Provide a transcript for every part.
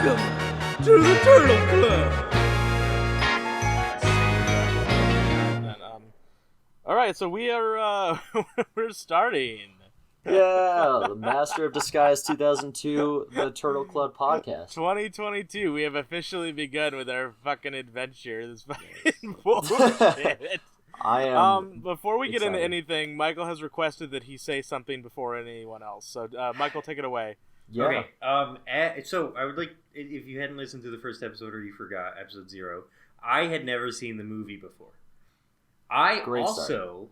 Welcome to the Turtle Club. All right, so we are we're starting. Yeah, the Master of Disguise 2002, the Turtle Club podcast. 2022, we have officially begun with our fucking adventure. This fucking bullshit. I am. Before we get excited. into anything, Michael has requested that he say something before anyone else. So, Michael, take it away. Yeah. Okay. So I would like, if you hadn't listened to the first episode or you forgot episode 0, I had never seen the movie before. I Great also start.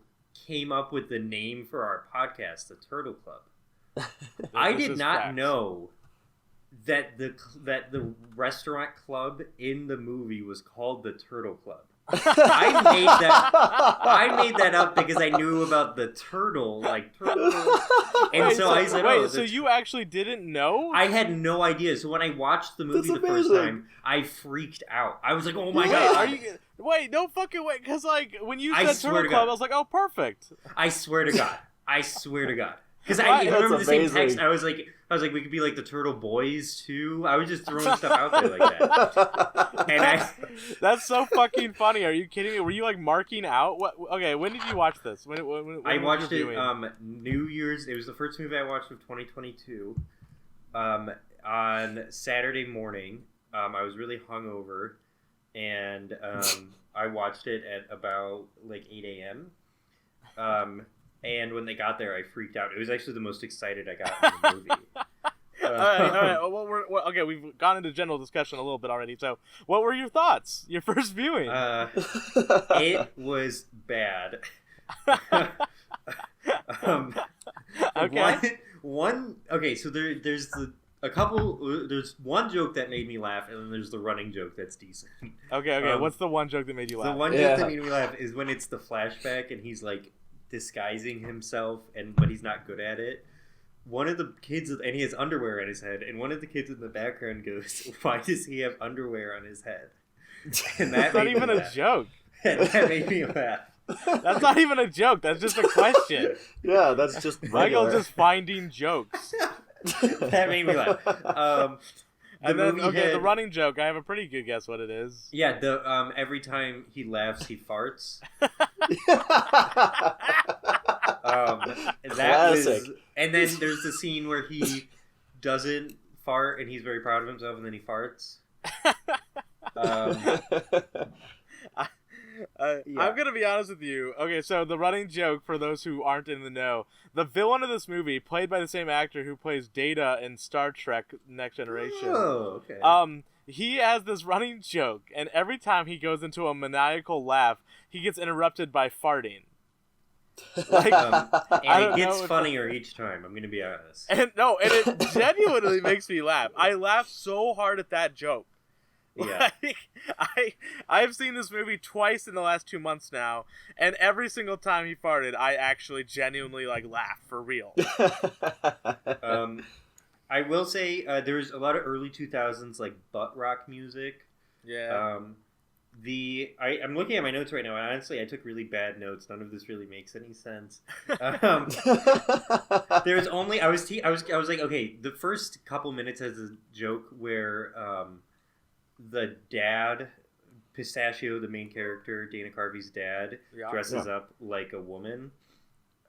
came up with the name for our podcast, the Turtle Club. I did not know that the restaurant club in the movie was called the Turtle Club. I made that up because I knew about the turtle, and I said, so you actually didn't know? I had no idea. So when I watched the movie the first time, I freaked out. I was like, "Oh my god!" Wait, no fucking way! Because when you I said swear Turtle to Club, God. I was like, "Oh, perfect." I swear to God. Because Right, I remember the same amazing. text. I was like, we could be like the Turtle Boys too. I was just throwing stuff out there like that. And That's so fucking funny. Are you kidding me? Were you like marking out? What? Okay, when did you watch this? When I was watched your it viewing? New Year's. It was the first movie I watched of 2022. On Saturday morning, I was really hungover, and I watched it at about like 8 a.m. And when they got there, I freaked out. It was actually the most excited I got in the movie. All right. Well, okay, we've gone into general discussion a little bit already. So, what were your thoughts? Your first viewing? It was bad. Okay. Okay, so there's one joke that made me laugh, and then there's the running joke that's decent. Okay. What's the one joke that made you laugh? The one joke that made me laugh is when it's the flashback and he's like disguising himself, but he's not good at it. One of the kids, and he has underwear on his head, and one of the kids in the background goes, "Why does he have underwear on his head?" And That's not even a joke. And that made me laugh. That's not even a joke. That's just a question. Yeah, that's just Michael's just finding jokes. That made me laugh. And then, the running joke. I have a pretty good guess what it is. Yeah, every time he laughs, he farts. Classic. And then there's the scene where he doesn't fart, and he's very proud of himself, and then he farts. Yeah. I'm gonna be honest with you. Okay, so the running joke, for those who aren't in the know, the villain of this movie, played by the same actor who plays Data in Star Trek Next Generation. Oh, okay. He has this running joke, and every time he goes into a maniacal laugh, he gets interrupted by farting. Like, and it gets funnier each time. I'm gonna be honest. And it genuinely makes me laugh. I laugh so hard at that joke. Yeah. Like, I've seen this movie twice in the last 2 months now, and every single time he farted, I actually genuinely laugh for real. I will say there's a lot of early 2000s butt rock music. Yeah. I'm looking at my notes right now, and honestly, I took really bad notes. None of this really makes any sense. There's only I was like, okay, the first couple minutes has a joke where the dad, Pistachio, the main character, Dana Carvey's dad, dresses up like a woman.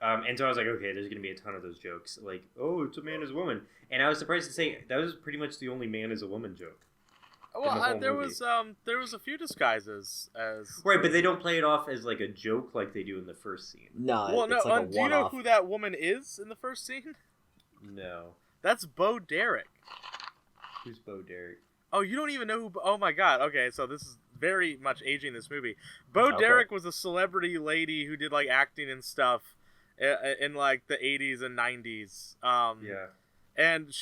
And so I was like, okay, there's going to be a ton of those jokes. Like, oh, it's a man as a woman. And I was surprised to say that was pretty much the only man as a woman joke. Well, there was a few disguises as... Right, but they don't play it off as a joke like they do in the first scene. No, well, it's do you know who that woman is in the first scene? No. That's Bo Derek. Who's Bo Derek? Oh, you don't even know who... Oh, my God. Okay, so this is very much aging this movie. Bo Derek was a celebrity lady who did, acting and stuff in, the 80s and 90s. Yeah. And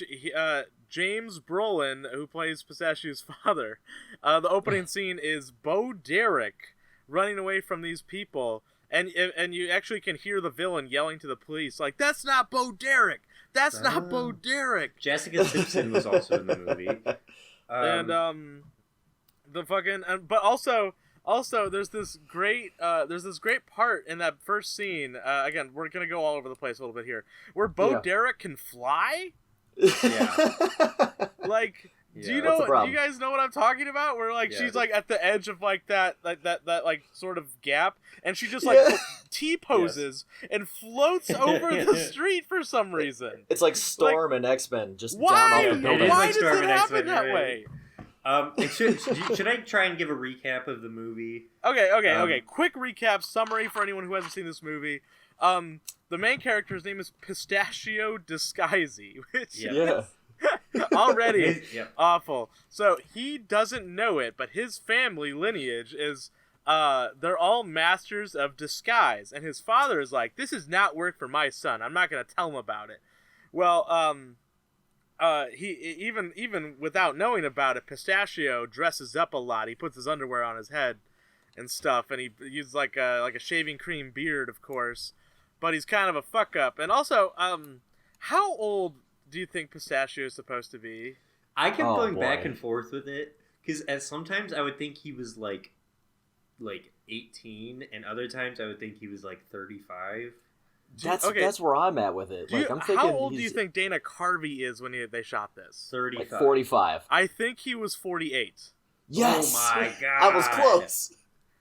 James Brolin, who plays Pistachio's father, the opening scene is Bo Derek running away from these people. And you actually can hear the villain yelling to the police, "That's not Bo Derek! That's not Bo Derek!" Jessica Simpson was also in the movie. But also there's this great part in that first scene. Again, we're gonna go all over the place a little bit here, where Bo Derek can fly. Yeah. Do you What's the know? Do problem? you guys know what I'm talking about? Where like she's like at the edge of like that like sort of gap, and she just like T poses and floats over the street for some reason. It's like Storm and X-Men just Why? down off the building. Why like does Storm it and happen X-Men, that right? way? Should I try and give a recap of the movie? Okay. Quick recap, summary for anyone who hasn't seen this movie. The main character's name is Pistachio Disguisey, which is already awful. So he doesn't know it, but his family lineage is they're all masters of disguise, and his father is like, this is not work for my son. I'm not gonna tell him about it. Well, he even without knowing about it, Pistachio dresses up a lot. He puts his underwear on his head and stuff, and he uses like a shaving cream beard, of course. But he's kind of a fuck up. And also, how old do you think Pistachio is supposed to be? I kept going back and forth with it because sometimes I would think he was like 18, and other times I would think he was like 35. That's where I'm at with it. I'm thinking, how old do you think Dana Carvey is when they shot this? 35. Like 45. I think he was 48. Yes! Oh my god! I was close.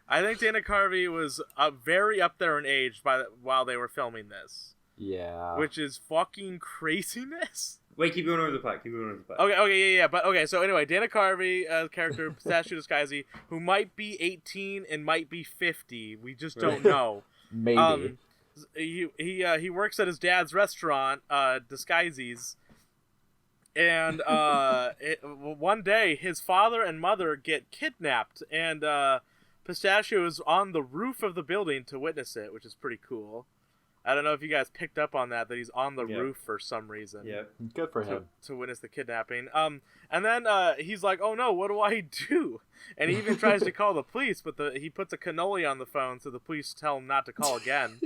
I think Dana Carvey was very up there in age while they were filming this. Yeah. Which is fucking craziness. Wait, keep going over the plot. Okay, But okay, so anyway, Dana Carvey, character Pistachio Disguisey, who might be 18 and might be 50. We just don't know. Maybe. He works at his dad's restaurant, Disguises, and one day his father and mother get kidnapped, and Pistachio is on the roof of the building to witness it, which is pretty cool. I don't know if you guys picked up on that he's on the roof for some reason. Yeah, good for him. To witness the kidnapping. And then he's like, oh no, what do I do? And he even tries to call the police, but he puts a cannoli on the phone, so the police tell him not to call again.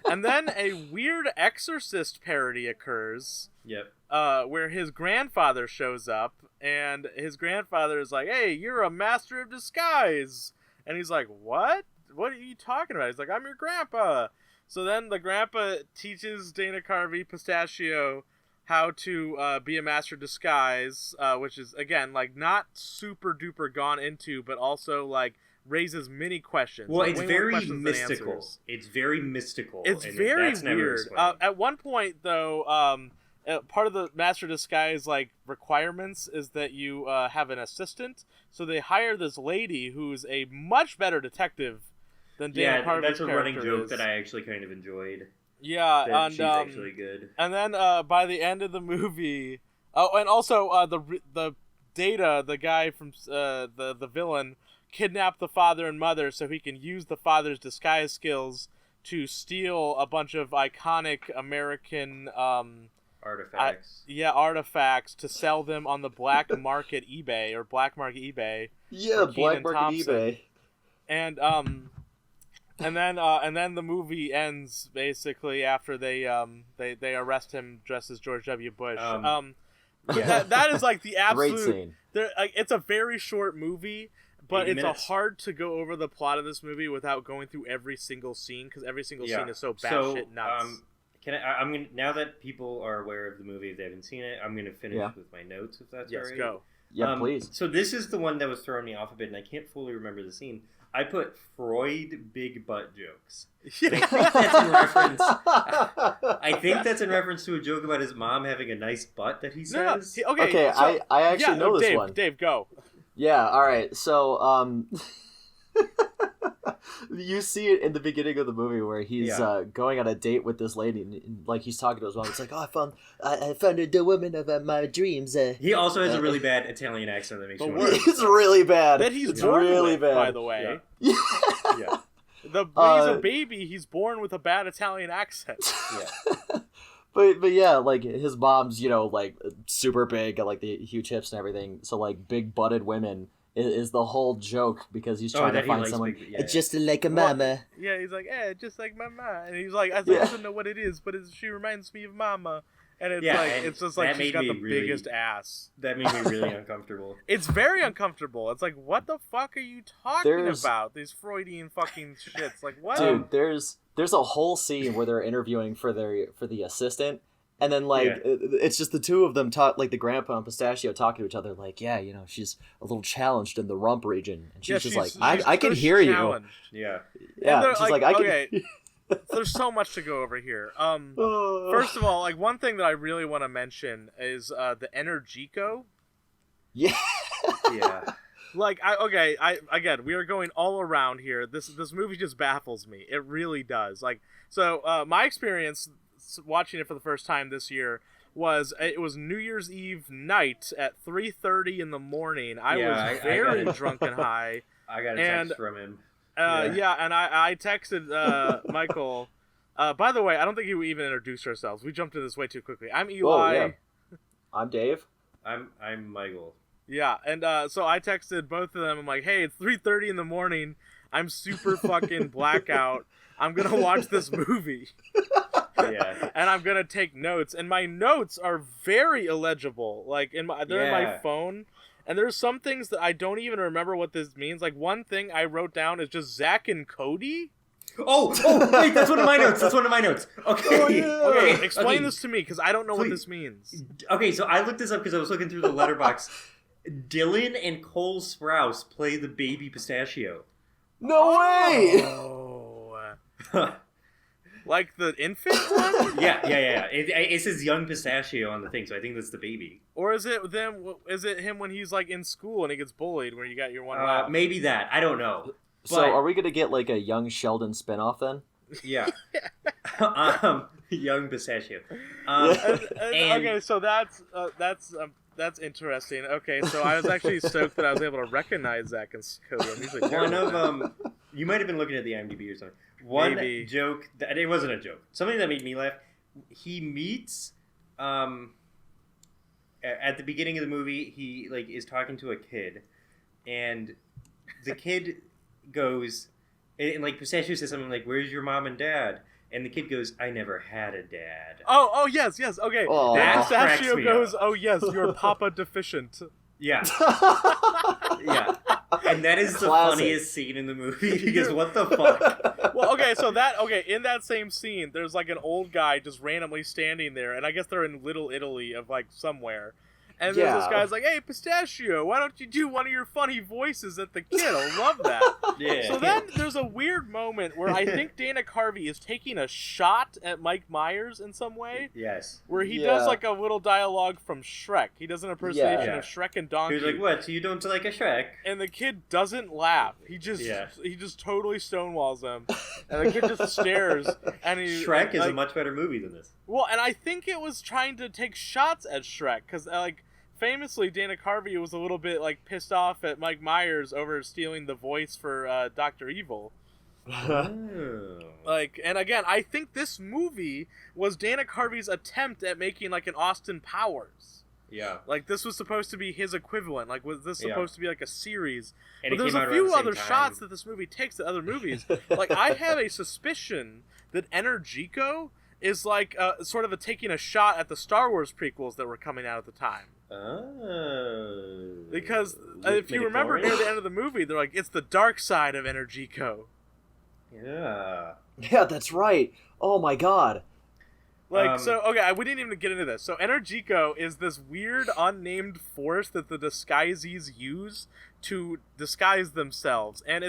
And then a weird Exorcist parody occurs. Yep. Where his grandfather shows up, and his grandfather is like, hey, you're a master of disguise. And he's like, what? What are you talking about? He's like, I'm your grandpa. So then the grandpa teaches Dana Carvey, Pistachio, how to be a master of disguise, which is, again, like, not super duper gone into, but also, like, raises many questions. Well, like, it's very mystical. It's very mystical. It's very weird. At one point, though, part of the master of disguise, like, requirements is that you have an assistant. So they hire this lady who's a much better detective than Dana Carvey's that's a running joke is. that I actually kind of enjoyed. Yeah, and she's actually good. And then by the end of the movie, and also the Data, the guy from the villain, kidnapped the father and mother so he can use the father's disguise skills to steal a bunch of iconic American artifacts. Artifacts to sell them on the black market eBay or black market eBay. Yeah, black market Thompson. eBay. And then the movie ends basically after they arrest him dressed as George W. Bush. That is like the absolute. Great scene. It's a very short movie, but it's minutes. hard to go over the plot of this movie without going through every single scene because every single scene is so batshit nuts. I'm gonna, now that people are aware of the movie, if they haven't seen it, I'm gonna finish with my notes if that's all right. Yes, go. Yeah, please. So this is the one that was throwing me off a bit, and I can't fully remember the scene. I put Freud big butt jokes. And I think that's in reference. I think that's in reference to a joke about his mom having a nice butt that he says. Okay, so, I actually know this one. Dave, go. Yeah, all right. So, you see it in the beginning of the movie where he's going on a date with this lady, and like he's talking to his mom. It's like, oh, I found the woman of my dreams. He also has a really bad Italian accent that makes me worse. It's really bad. That he's it's born really with, bad. by the way. Yeah. When he's a baby, he's born with a bad Italian accent. Yeah. But yeah, like his mom's, like super big, got like the huge hips and everything. So like big butted women is the whole joke because he's trying to find someone just like a mama. Yeah, he's like, just like my mama, and he's like, I don't know what it is, but she reminds me of mama. And it's it's just like she's got the biggest ass. That made me really uncomfortable. It's very uncomfortable. It's like, what the fuck are you talking about? These Freudian fucking shits. Like, what? Dude, there's a whole scene where they're interviewing for the assistant, And then, like, it's just the two of them talk, like the grandpa and Pistachio talking to each other, like, yeah, you know, she's a little challenged in the rump region. And she's just like, I can hear challenged. You. Yeah. Yeah, she's like, I can... Okay, there's so much to go over here. First of all, like, one thing that I really want to mention is the Energico. Yeah. Yeah. Like, again, we are going all around here. This movie just baffles me. It really does. Like, so, my experience watching it for the first time this year was New Year's Eve night at 3:30 in the morning. I was very drunk and high. I got a text from him. And I texted Michael. By the way, I don't think we even introduced ourselves. We jumped into this way too quickly. I'm Eli. Oh, yeah. I'm Dave. I'm Michael. Yeah, and so I texted both of them. I'm like, hey, it's 3:30 in the morning. I'm super fucking blackout. I'm gonna watch this movie. Yeah. And I'm gonna take notes. And my notes are very illegible. Like they're in my phone. And there's some things that I don't even remember what this means. Like, one thing I wrote down is just Zach and Cody. Oh, wait, that's one of my notes. Okay. Oh, yeah. Okay, explain this to me, because I don't know what this means. Okay, so I looked this up because I was looking through the letterbox. Dylan and Cole Sprouse play the baby Pistachio. No way! Oh. Like the infant one? Yeah. It says young Pistachio on the thing, so I think that's the baby. Or is it them? Is it him when he's like in school and he gets bullied, where you got your one? Maybe that. I don't know. So are we gonna get like a young Sheldon spinoff then? Yeah. Young Pistachio. Okay, so that's interesting. Okay, so I was actually stoked that I was able to recognize Zach and Cody. I'm usually one of you might have been looking at the IMDb or something. One joke that it wasn't a joke. Something that made me laugh. He meets at the beginning of the movie. He like is talking to a kid, and the kid goes and like Pistachio says something like, "Where's your mom and dad?" And the kid goes, "I never had a dad." Oh yes, okay. Oh. That Pistachio goes, "Oh yes, you're Papa deficient." Yeah. Yeah. And that is the funniest scene in the movie because what the fuck? Well, in that same scene, there's like an old guy just randomly standing there, and I guess they're in Little Italy of like somewhere. And there's this guy's like, "Hey, Pistachio, why don't you do one of your funny voices at the kid? I love that." Yeah. So then there's a weird moment where I think Dana Carvey is taking a shot at Mike Myers in some way. Yes. Where he does like a little dialogue from Shrek. He does an impersonation of Shrek and Donkey. He's like, "What? You don't like a Shrek?" And the kid doesn't laugh. He just totally stonewalls him. And the kid just stares. And Shrek is a much better movie than this. Well, and I think it was trying to take shots at Shrek because famously, Dana Carvey was a little bit like pissed off at Mike Myers over stealing the voice for Dr. Evil. And again, I think this movie was Dana Carvey's attempt at making like an Austin Powers. Yeah. Like this was supposed to be his equivalent. Like was this supposed to be like a series? And but there's a few other shots that this movie takes at other movies. Like I have a suspicion that Energico is like sort of taking a shot at the Star Wars prequels that were coming out at the time. Oh. Because if you remember near the end of the movie, they're like, it's the dark side of Energico. Yeah. Yeah, that's right. Oh my god. Like, we didn't even get into this. So Energico is this weird unnamed force that the disguisees use to disguise themselves. And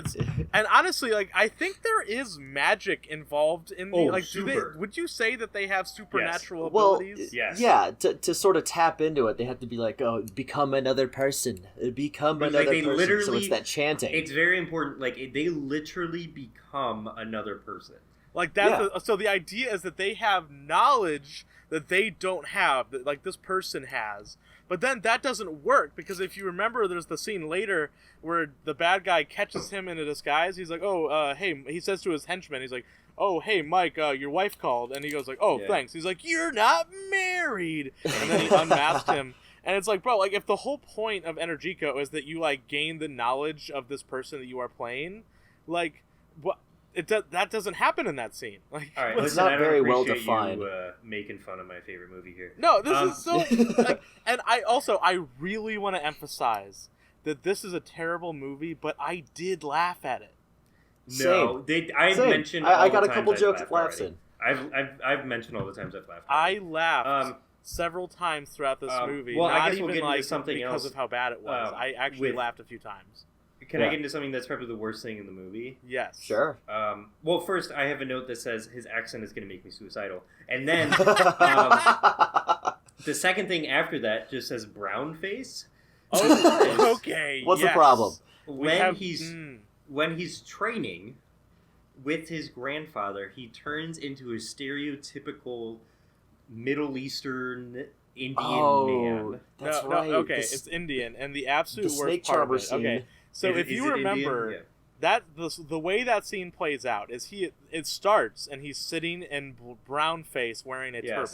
honestly, like, I think there is magic involved in the, would you say that they have supernatural abilities? Yes. Yeah, to sort of tap into it, they have to be like, oh, become another person. Become another person. So it's that chanting. It's very important. Like, they literally become another person. Like that's so the idea is that they have knowledge that they don't have, that like this person has. But then that doesn't work because if you remember, there's the scene later where the bad guy catches him in a disguise. He's like, "Oh, hey," he says to his henchman, he's like, "Oh, hey, Mike, your wife called," and he goes like, "Oh, thanks." He's like, "You're not married," and then he unmasked him. And it's like, bro, like if the whole point of Energico is that you like gain the knowledge of this person that you are playing, like what? That doesn't happen in that scene. Like, all right, it's not very well defined. You, making fun of my favorite movie here. No, this is so. Like, and I really want to emphasize that this is a terrible movie, but I did laugh at it. No, I mentioned. I got a couple jokes laughs in. I've mentioned all the times I've laughed. I laughed several times throughout this movie. Well, not I guess even we'll get like into something because else, of how bad it was. I actually laughed a few times. Can I get into something that's probably the worst thing in the movie? Yes. Sure. Well, first, I have a note that says his accent is going to make me suicidal. And then the second thing after that just says brown face. Oh, okay. What's the problem? When he's training with his grandfather, he turns into a stereotypical Middle Eastern Indian man. That's right. Okay, it's Indian, and the absolute worst snake part charmer of it. scene. Okay, so if you remember, that the way that scene plays out is it starts and he's sitting in brown face wearing a turban.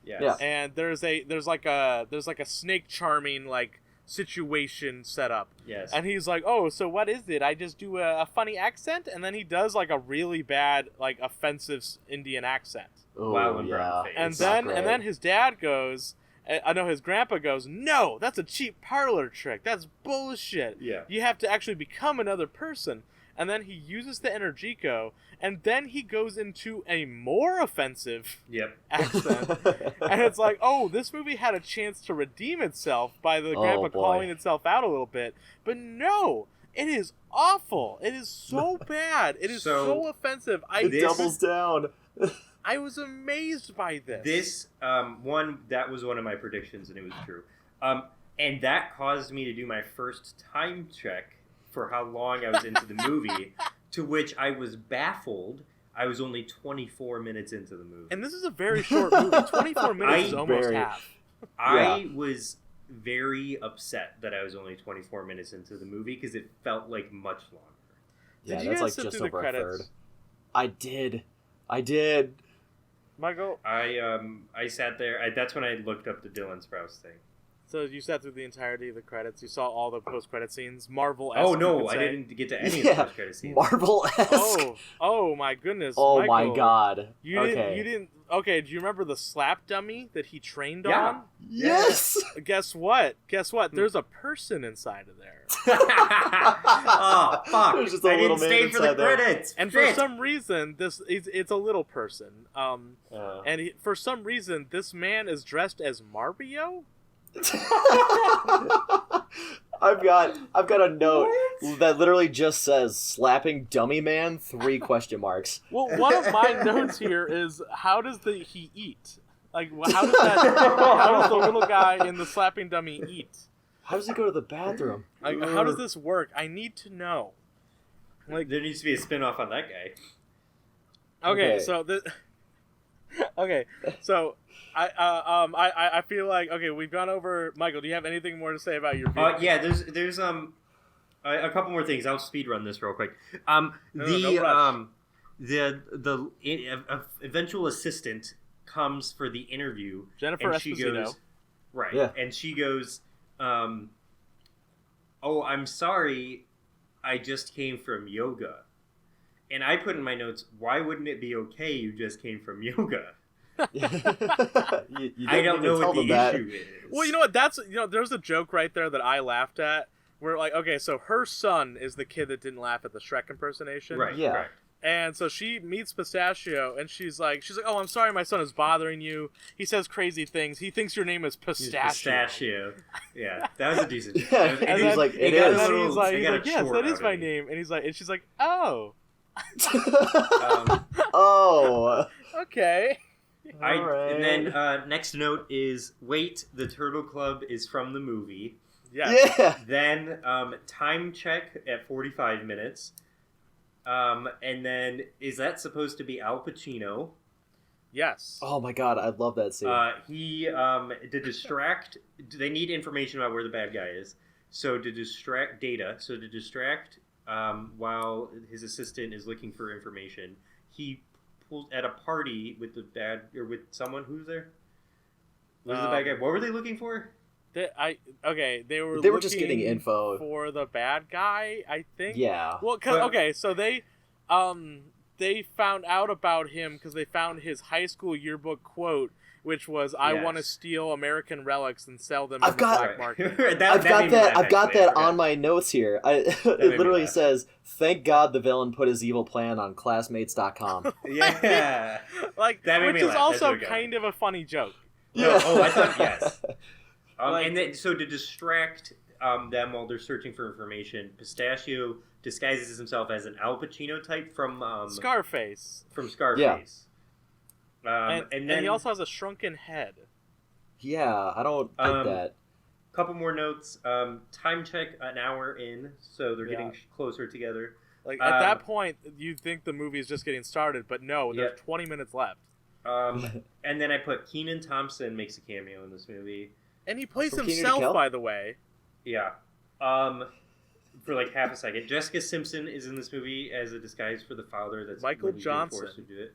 Yes. Yeah. And there's like a snake charming like situation set up. Yes. And he's like, "Oh, so what is it? I just do a funny accent?" And then he does like a really bad, like offensive Indian accent. Oh, yeah. And then his dad goes, I know his grandpa goes, "No, that's a cheap parlor trick. That's bullshit. Yeah. You have to actually become another person." And then he uses the Energico, and then he goes into a more offensive accent. And it's like, oh, this movie had a chance to redeem itself by the grandpa calling itself out a little bit. But no, it is awful. It is so bad. It is so offensive. It doubles down. I was amazed by this. That was one of my predictions, and it was true. And that caused me to do my first time check for how long I was into the movie, to which I was baffled. I was only 24 minutes into the movie. And this is a very short movie. 24 minutes is almost half. I was very upset that I was only 24 minutes into the movie because it felt like much longer. Yeah, that's like just over a third. I did. Michael? I sat there. That's when I looked up the Dylan Sprouse thing. So you sat through the entirety of the credits. You saw all the post-credit scenes. Marvel-esque. Oh no, I didn't get to any of the post-credit scenes. Marvel-esque. Oh my goodness. Oh Michael, my god. You didn't. Okay, do you remember the slap dummy that he trained on? Yes. Guess what? There's a person inside of there. Oh fuck! There's just a little man stay for the credits. And for some reason, it's a little person. For some reason, this man is dressed as Mario. I've got a note that literally just says slapping dummy man 3 question marks. Well, one of my notes here is how does he eat? Like how does the little guy in the slapping dummy eat? How does he go to the bathroom? Like how does this work? I need to know. Like there needs to be a spin-off on that guy. Okay. So I feel like we've gone over. Michael, do you have anything more to say about your viewing? Yeah, there's a couple more things. I'll speed run this real quick. The eventual assistant comes for the interview. Jennifer and she Esposito. Goes, right. Yeah. And she goes, "Oh, I'm sorry, I just came from yoga." And I put in my notes, why wouldn't it be okay you just came from yoga? you I don't know what the issue is. Well, you know what? There's a joke right there that I laughed at. Where like, okay, so her son is the kid that didn't laugh at the Shrek impersonation. Right. Yeah. Correct. And so she meets Pistachio, and she's like, "Oh, I'm sorry, my son is bothering you. He says crazy things. He thinks your name is Pistachio." Pistachio. Yeah, that was a decent. Yeah. And he's like, "It is." And he's like, "Yes, that is my name." And she's like, "Oh." Oh. Okay. And then next note is, wait, the Turtle Club is from the movie. Yes. Yeah. Then time check at 45 minutes. And then, is that supposed to be Al Pacino? Yes. Oh my god, I love that scene. He to distract. They need information about where the bad guy is. So to distract while his assistant is looking for information, he pulls at a party with with someone who's there. Who's the bad guy? What were they looking for? They were just getting info for the bad guy, I think. Yeah. Well, so they they found out about him because they found his high school yearbook quote, which was, "I want to steal American relics and sell them in the black market." I've got that on my notes here. It literally says, "Thank God the villain put his evil plan on classmates.com." Yeah. Like, which is also kind of a funny joke. Yeah. Oh, I thought, yes. And then, so to distract them while they're searching for information, Pistachio disguises himself as an Al Pacino type from Scarface. From Scarface. Yeah. And he also has a shrunken head. Yeah, I don't get that. Couple more notes. Time check an hour in, so they're getting closer together. Like, at that point, you'd think the movie is just getting started, but no, there's 20 minutes left. And then I put Kenan Thompson makes a cameo in this movie. And he plays himself, by the way. Yeah. For like half a second. Jessica Simpson is in this movie as a disguise for the father. That's Michael Johnson. Forced to do it.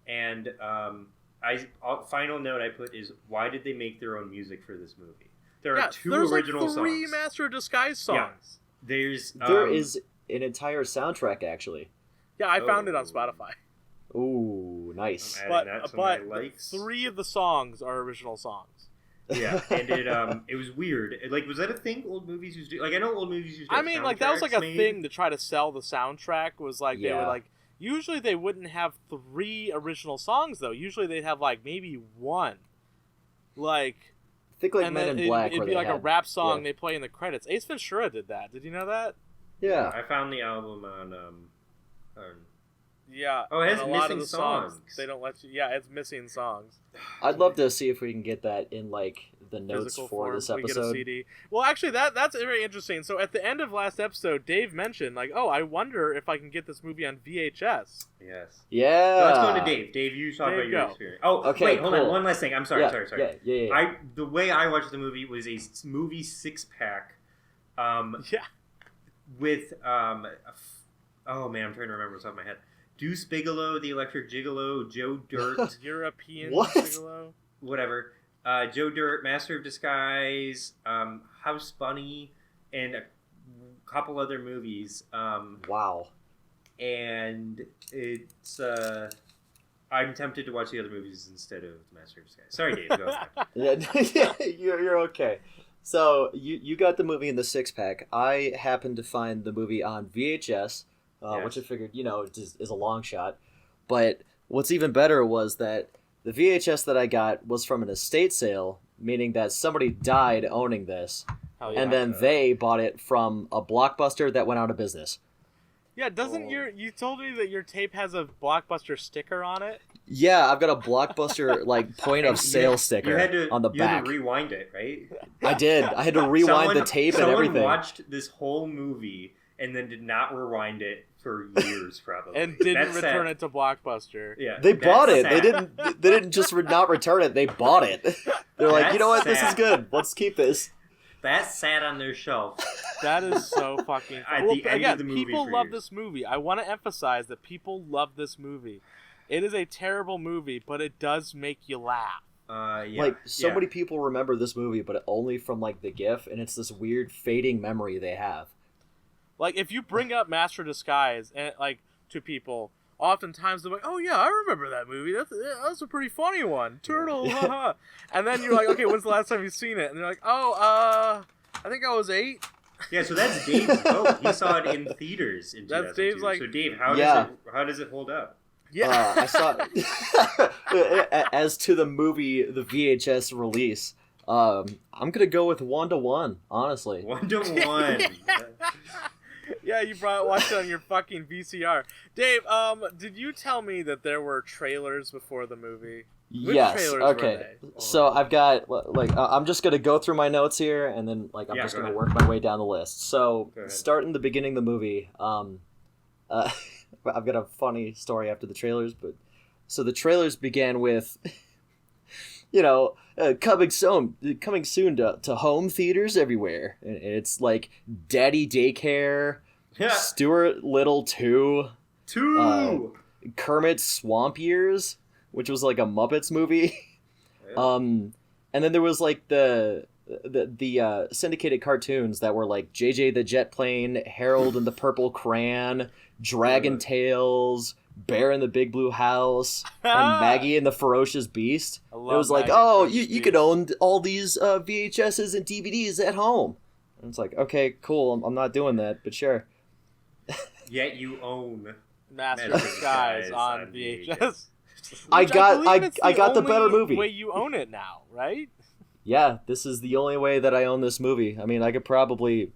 And final note I put is, why did they make their own music for this movie? There are two original songs. There's like 3 Master of Disguise songs. Yeah. There is an entire soundtrack, actually. Yeah, I found it on Spotify. Ooh, nice. But 3 of the songs are original songs. Yeah, and it was weird. Like, was that a thing old movies used to do? Like, I know old movies used to have like, that was like a thing to try to sell the soundtrack. Was like, they were like, usually they wouldn't have 3 original songs, though. Usually they'd have, like, maybe 1. Like... I think like Men in Black. It'd be like a rap song they play in the credits. Ace Ventura did that. Did you know that? Yeah. I found the album on yeah. Oh, it has missing songs. They don't let you... Yeah, it's missing songs. I'd love to see if we can get that in, like, the notes physical for form. this episode. We get a CD. Well, actually, that's very interesting. So at the end of last episode, Dave mentioned, like, I wonder if I can get this movie on VHS. Yes. Yeah. So let's go to Dave. Dave, you talk about your experience. Oh, okay, wait, hold on. One last thing. I'm sorry. Yeah. The way I watched the movie was a movie 6-pack. With oh man, I'm trying to remember what's off my head. Deuce Bigelow, The Electric Gigolo, Joe Dirt, European Gigolo, whatever. Joe Dirt, Master of Disguise, House Bunny, and a couple other movies. Wow. And it's I'm tempted to watch the other movies instead of Master of Disguise. Sorry, Dave. Go ahead. You're okay. So you got the movie in the 6-pack. I happened to find the movie on VHS, which I figured, is a long shot. But what's even better was that the VHS that I got was from an estate sale, meaning that somebody died owning this, and then they bought it from a Blockbuster that went out of business. Yeah, you told me that your tape has a Blockbuster sticker on it? Yeah, I've got a Blockbuster like point of sale sticker on the back. You had to rewind it, right? I did. I had to rewind the tape and everything. Someone watched this whole movie and then did not rewind it for years, probably. And didn't return it to Blockbuster. Yeah, they bought it. Sad. They didn't just not return it. They bought it. They're like, you know what? Sad. This is good. Let's keep this. That sat on their shelf. That is so fucking funny. Again, people love this movie. I want to emphasize that people love this movie. It is a terrible movie, but it does make you laugh. Many people remember this movie, but only from like the GIF, and it's this weird fading memory they have. Like, if you bring up Master of Disguise and to people, oftentimes they're like, "Oh yeah, I remember that movie. That's a pretty funny one. Turtle, haha." And then you're like, "Okay, when's the last time you've seen it?" And they're like, "Oh, I think I was 8." Yeah, so that's Dave's vote. He saw it in theaters in 2002. That's Dave's So Dave, how does it hold up? Yeah, I saw it. As to the movie, the VHS release, I'm gonna go with 1-to-1. Honestly, 1-to-1. Yeah, you watched it on your fucking VCR. Dave, did you tell me that there were trailers before the movie? Which trailers were they? So I've got I'm just gonna go through my notes here, and then I'm just gonna work my way down the list. So starting the beginning of the movie, I've got a funny story after the trailers, but so the trailers began with, coming soon to home theaters everywhere. And it's like Daddy Daycare, Stuart Little 2, Kermit's Swamp Years, which was like a Muppets movie. And then there was like the syndicated cartoons that were like JJ the Jet Plane, Harold and the Purple Crayon, Dragon Tales, Bear in the Big Blue House and Maggie and the Ferocious Beast. It was like, Maggie oh, you could own all these VHSs and DVDs at home. And it's like, okay, cool. I'm not doing that, but sure. Yet you own Master of Disguise on VHS. I got the better movie. Way you own it now, right? Yeah, this is the only way that I own this movie. I mean, I could probably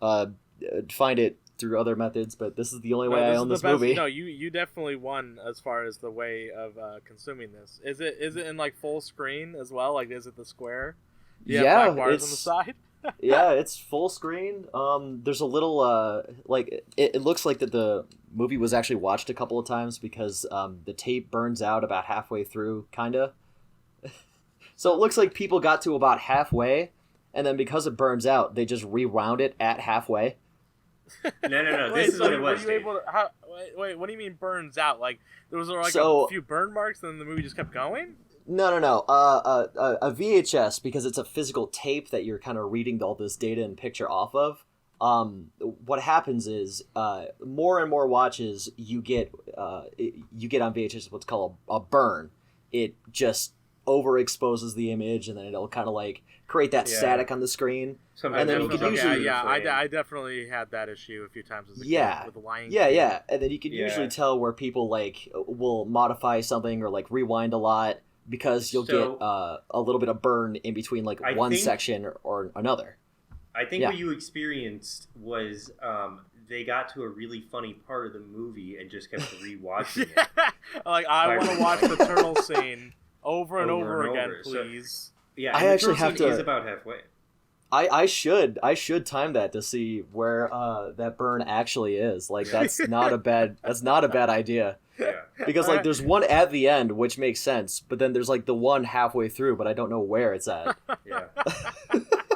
find it through other methods, but this is the only way I own this movie. No, you definitely won as far as the way of consuming this. Is it in like full screen as well? Like, is it the square? Do you have black bars on the side? Yeah, it's full screen. There's a little like it looks like that the movie was actually watched a couple of times because the tape burns out about halfway through, kinda. So it looks like people got to about halfway, and then because it burns out, they just rewound it at halfway. No. This is what it was. Wait, what do you mean burns out? Like there was like a few burn marks, and then the movie just kept going? No. A VHS, because it's a physical tape that you're kind of reading all this data and picture off of. What happens is more and more watches you get on VHS what's called a burn. It just overexposes the image, and then it'll kind of like create that static on the screen. And then you can usually I definitely had that issue a few times as a kid with the Lion King. Yeah, and then you can usually tell where people like will modify something or like rewind a lot because you'll get a little bit of burn in between like one section or another. I think what you experienced was they got to a really funny part of the movie and just kept rewatching it. Like, I want to watch the turtle scene over and over again, please. So, yeah, I actually have to. Is about halfway. I should time that to see where that burn actually is. Like that's not a bad idea. Yeah. Because like there's one at the end which makes sense, but then there's like the one halfway through, but I don't know where it's at. Yeah.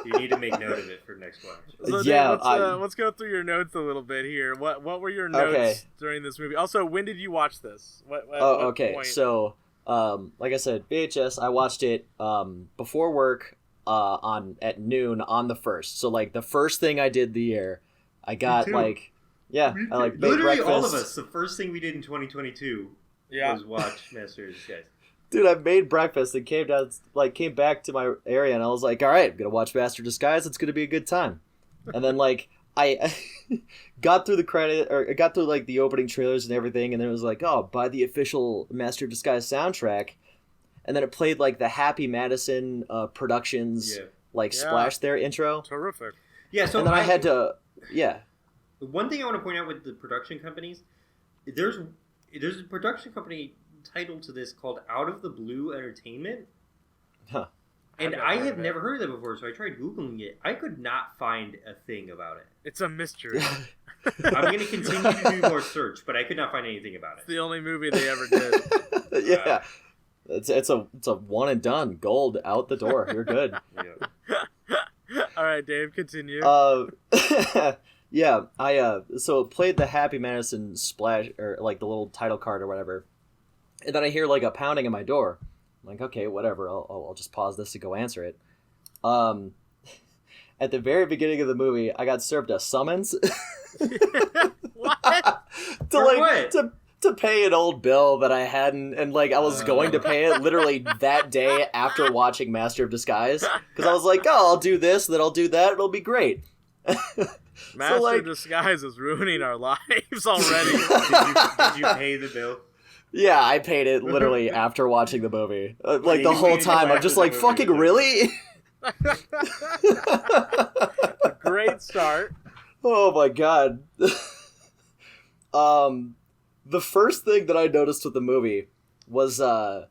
You need to make note of it for next watch. So Dave, let's go through your notes a little bit here. What were your notes during this movie? Also, when did you watch this? What point? So like I said, VHS. I watched it before work at noon on the 1st. So like the first thing I did the year, I got like I like made literally breakfast. all of us. The first thing we did in 2022 was watch Master of Disguise. Dude, I made breakfast and came back to my area, and I was like, all right, I'm gonna watch Master of Disguise. It's gonna be a good time. And then like I got through like the opening trailers and everything, and then it was like, oh, buy the official Master of Disguise soundtrack. And then it played like the Happy Madison Productions Splash There intro. Terrific. Yeah, so and then I had to One thing I want to point out with the production companies, there's a production company title to this called Out of the Blue Entertainment. Huh. And I have never heard of that before, so I tried Googling it. I could not find a thing about it. It's a mystery. I'm going to continue to do more search, but I could not find anything about it. It's the only movie they ever did. Yeah. It's a one and done. Gold out the door. You're good. All right, Dave, continue. Yeah, so it played the Happy Madison splash, or like the little title card or whatever, and then I hear like a pounding at my door. I'm like, okay, whatever. I'll just pause this to go answer it. At the very beginning of the movie, I got served a summons. What? To pay an old bill that I hadn't, and like I was going to pay it literally that day after watching Master of Disguise, because I was like, oh, I'll do this, then I'll do that, it'll be great. Master of Disguise is ruining our lives already. Did you pay the bill? Yeah, I paid it literally after watching the movie. Like the whole time, I'm just like, fucking really? A great start. Oh my god. The first thing that I noticed with the movie was the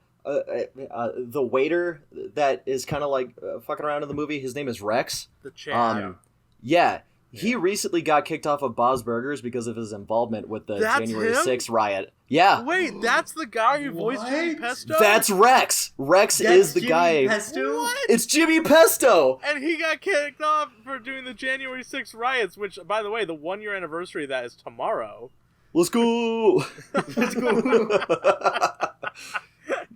waiter that is kind of like fucking around in the movie. His name is Rex. The champ. Yeah. He recently got kicked off of Bob's Burgers because of his involvement with the January 6th riot. Yeah. Wait, that's the guy who voiced Jimmy Pesto? That's Rex. Rex is the guy. Pesto? What? It's Jimmy Pesto. And he got kicked off for doing the January 6th riots, which, by the way, the 1-year anniversary of that is tomorrow. Let's go. Let's go.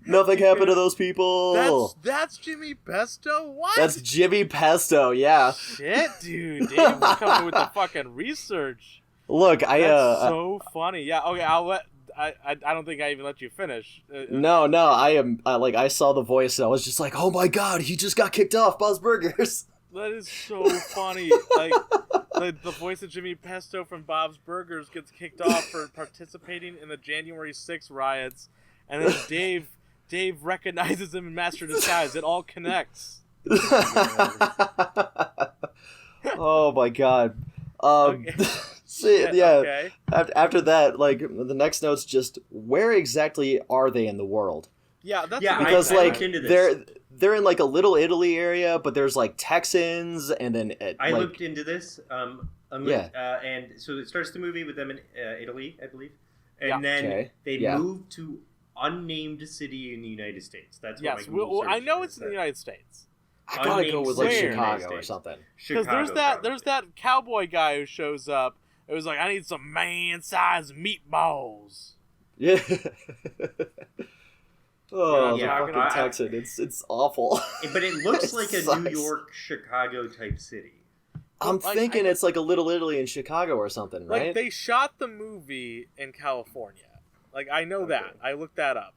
Nothing happened to those people. That's Jimmy Pesto? What? That's Jimmy Pesto, yeah. Shit, dude. Dave was coming with the fucking research. Look, That's so funny. Yeah, okay, I'll let I don't think I even let you finish. No, I saw the voice and I was just like, oh my god, he just got kicked off Bob's Burgers. That is so funny. Like, the voice of Jimmy Pesto from Bob's Burgers gets kicked off for participating in the January 6th riots, and then Dave recognizes him in Master Disguise. It all connects. Oh my god. Okay. Okay. After that, like, the next note's just, where exactly are they in the world? Yeah, that's because I looked into this. They're in like a little Italy area, but there's like Texans, and then I looked into this. And so it starts the movie with them in Italy, I believe, and then they move to unnamed city in the United States. That's what I know it's in the United States. I gotta go with like Chicago or something. Because there's that cowboy guy who shows up. It was like, I need some man-sized meatballs. Yeah. Oh, the fucking Texan. It's awful. But it looks like a New York, Chicago type city. I'm thinking it's like a Little Italy in Chicago or something, right? Like, they shot the movie in California. Like, I know that. I looked that up.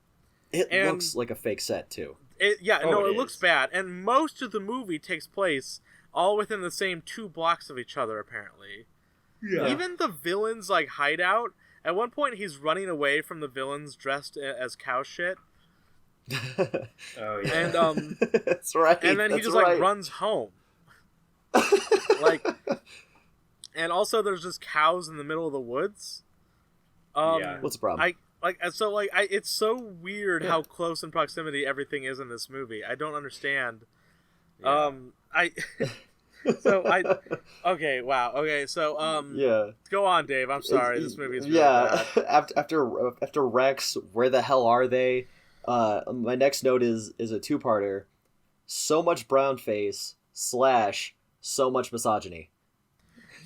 It looks like a fake set, too. It looks bad. And most of the movie takes place all within the same 2 blocks of each other, apparently. Yeah. Even the villain's, like, hideout, at one point he's running away from the villains dressed as cow shit. Oh, yeah. And, that's right. And then he just, like, runs home. Like, and also there's just cows in the middle of the woods. What's the problem? It's so weird how close in proximity everything is in this movie. I don't understand. Yeah. Okay, wow. Okay, so go on, Dave. I'm sorry. This movie is really bad. After Rex, where the hell are they? My next note is a 2-parter. So much brown face / so much misogyny.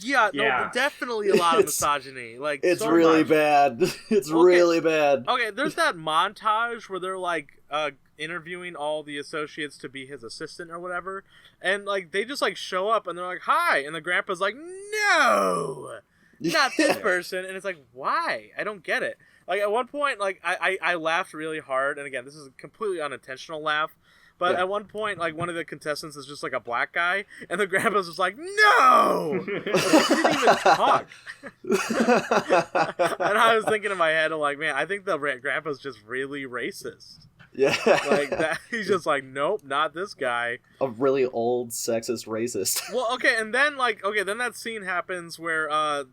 Yeah, no, definitely a lot of misogyny. Like, it's so really much. Bad. It's really bad. Okay, there's that montage where they're like interviewing all the associates to be his assistant or whatever, and like they just like show up and they're like, "Hi," and the grandpa's like, "No, not this person," and it's like, why? I don't get it. Like at one point, like I laughed really hard, and again, this is a completely unintentional laugh. But at one point, like, one of the contestants is just, like, a black guy, and the grandpa's just like, no! He didn't even talk. And I was thinking in my head, like, man, I think the grandpa's just really racist. Yeah. Like, that, he's just like, nope, not this guy. A really old, sexist racist. Well, okay, and then, then that scene happens where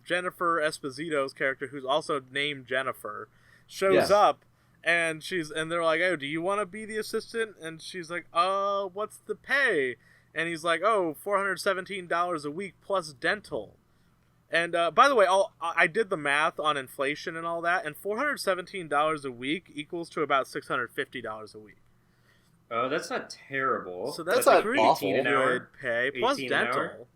Jennifer Esposito's character, who's also named Jennifer, shows up. And they're like, oh, do you want to be the assistant? And she's like, what's the pay? And he's like, oh, $417 a week plus dental. And by the way, I did the math on inflation and all that, and $417 a week equals to about $650 a week. Oh, that's not terrible. So that's not pretty awful. Good pay plus dental.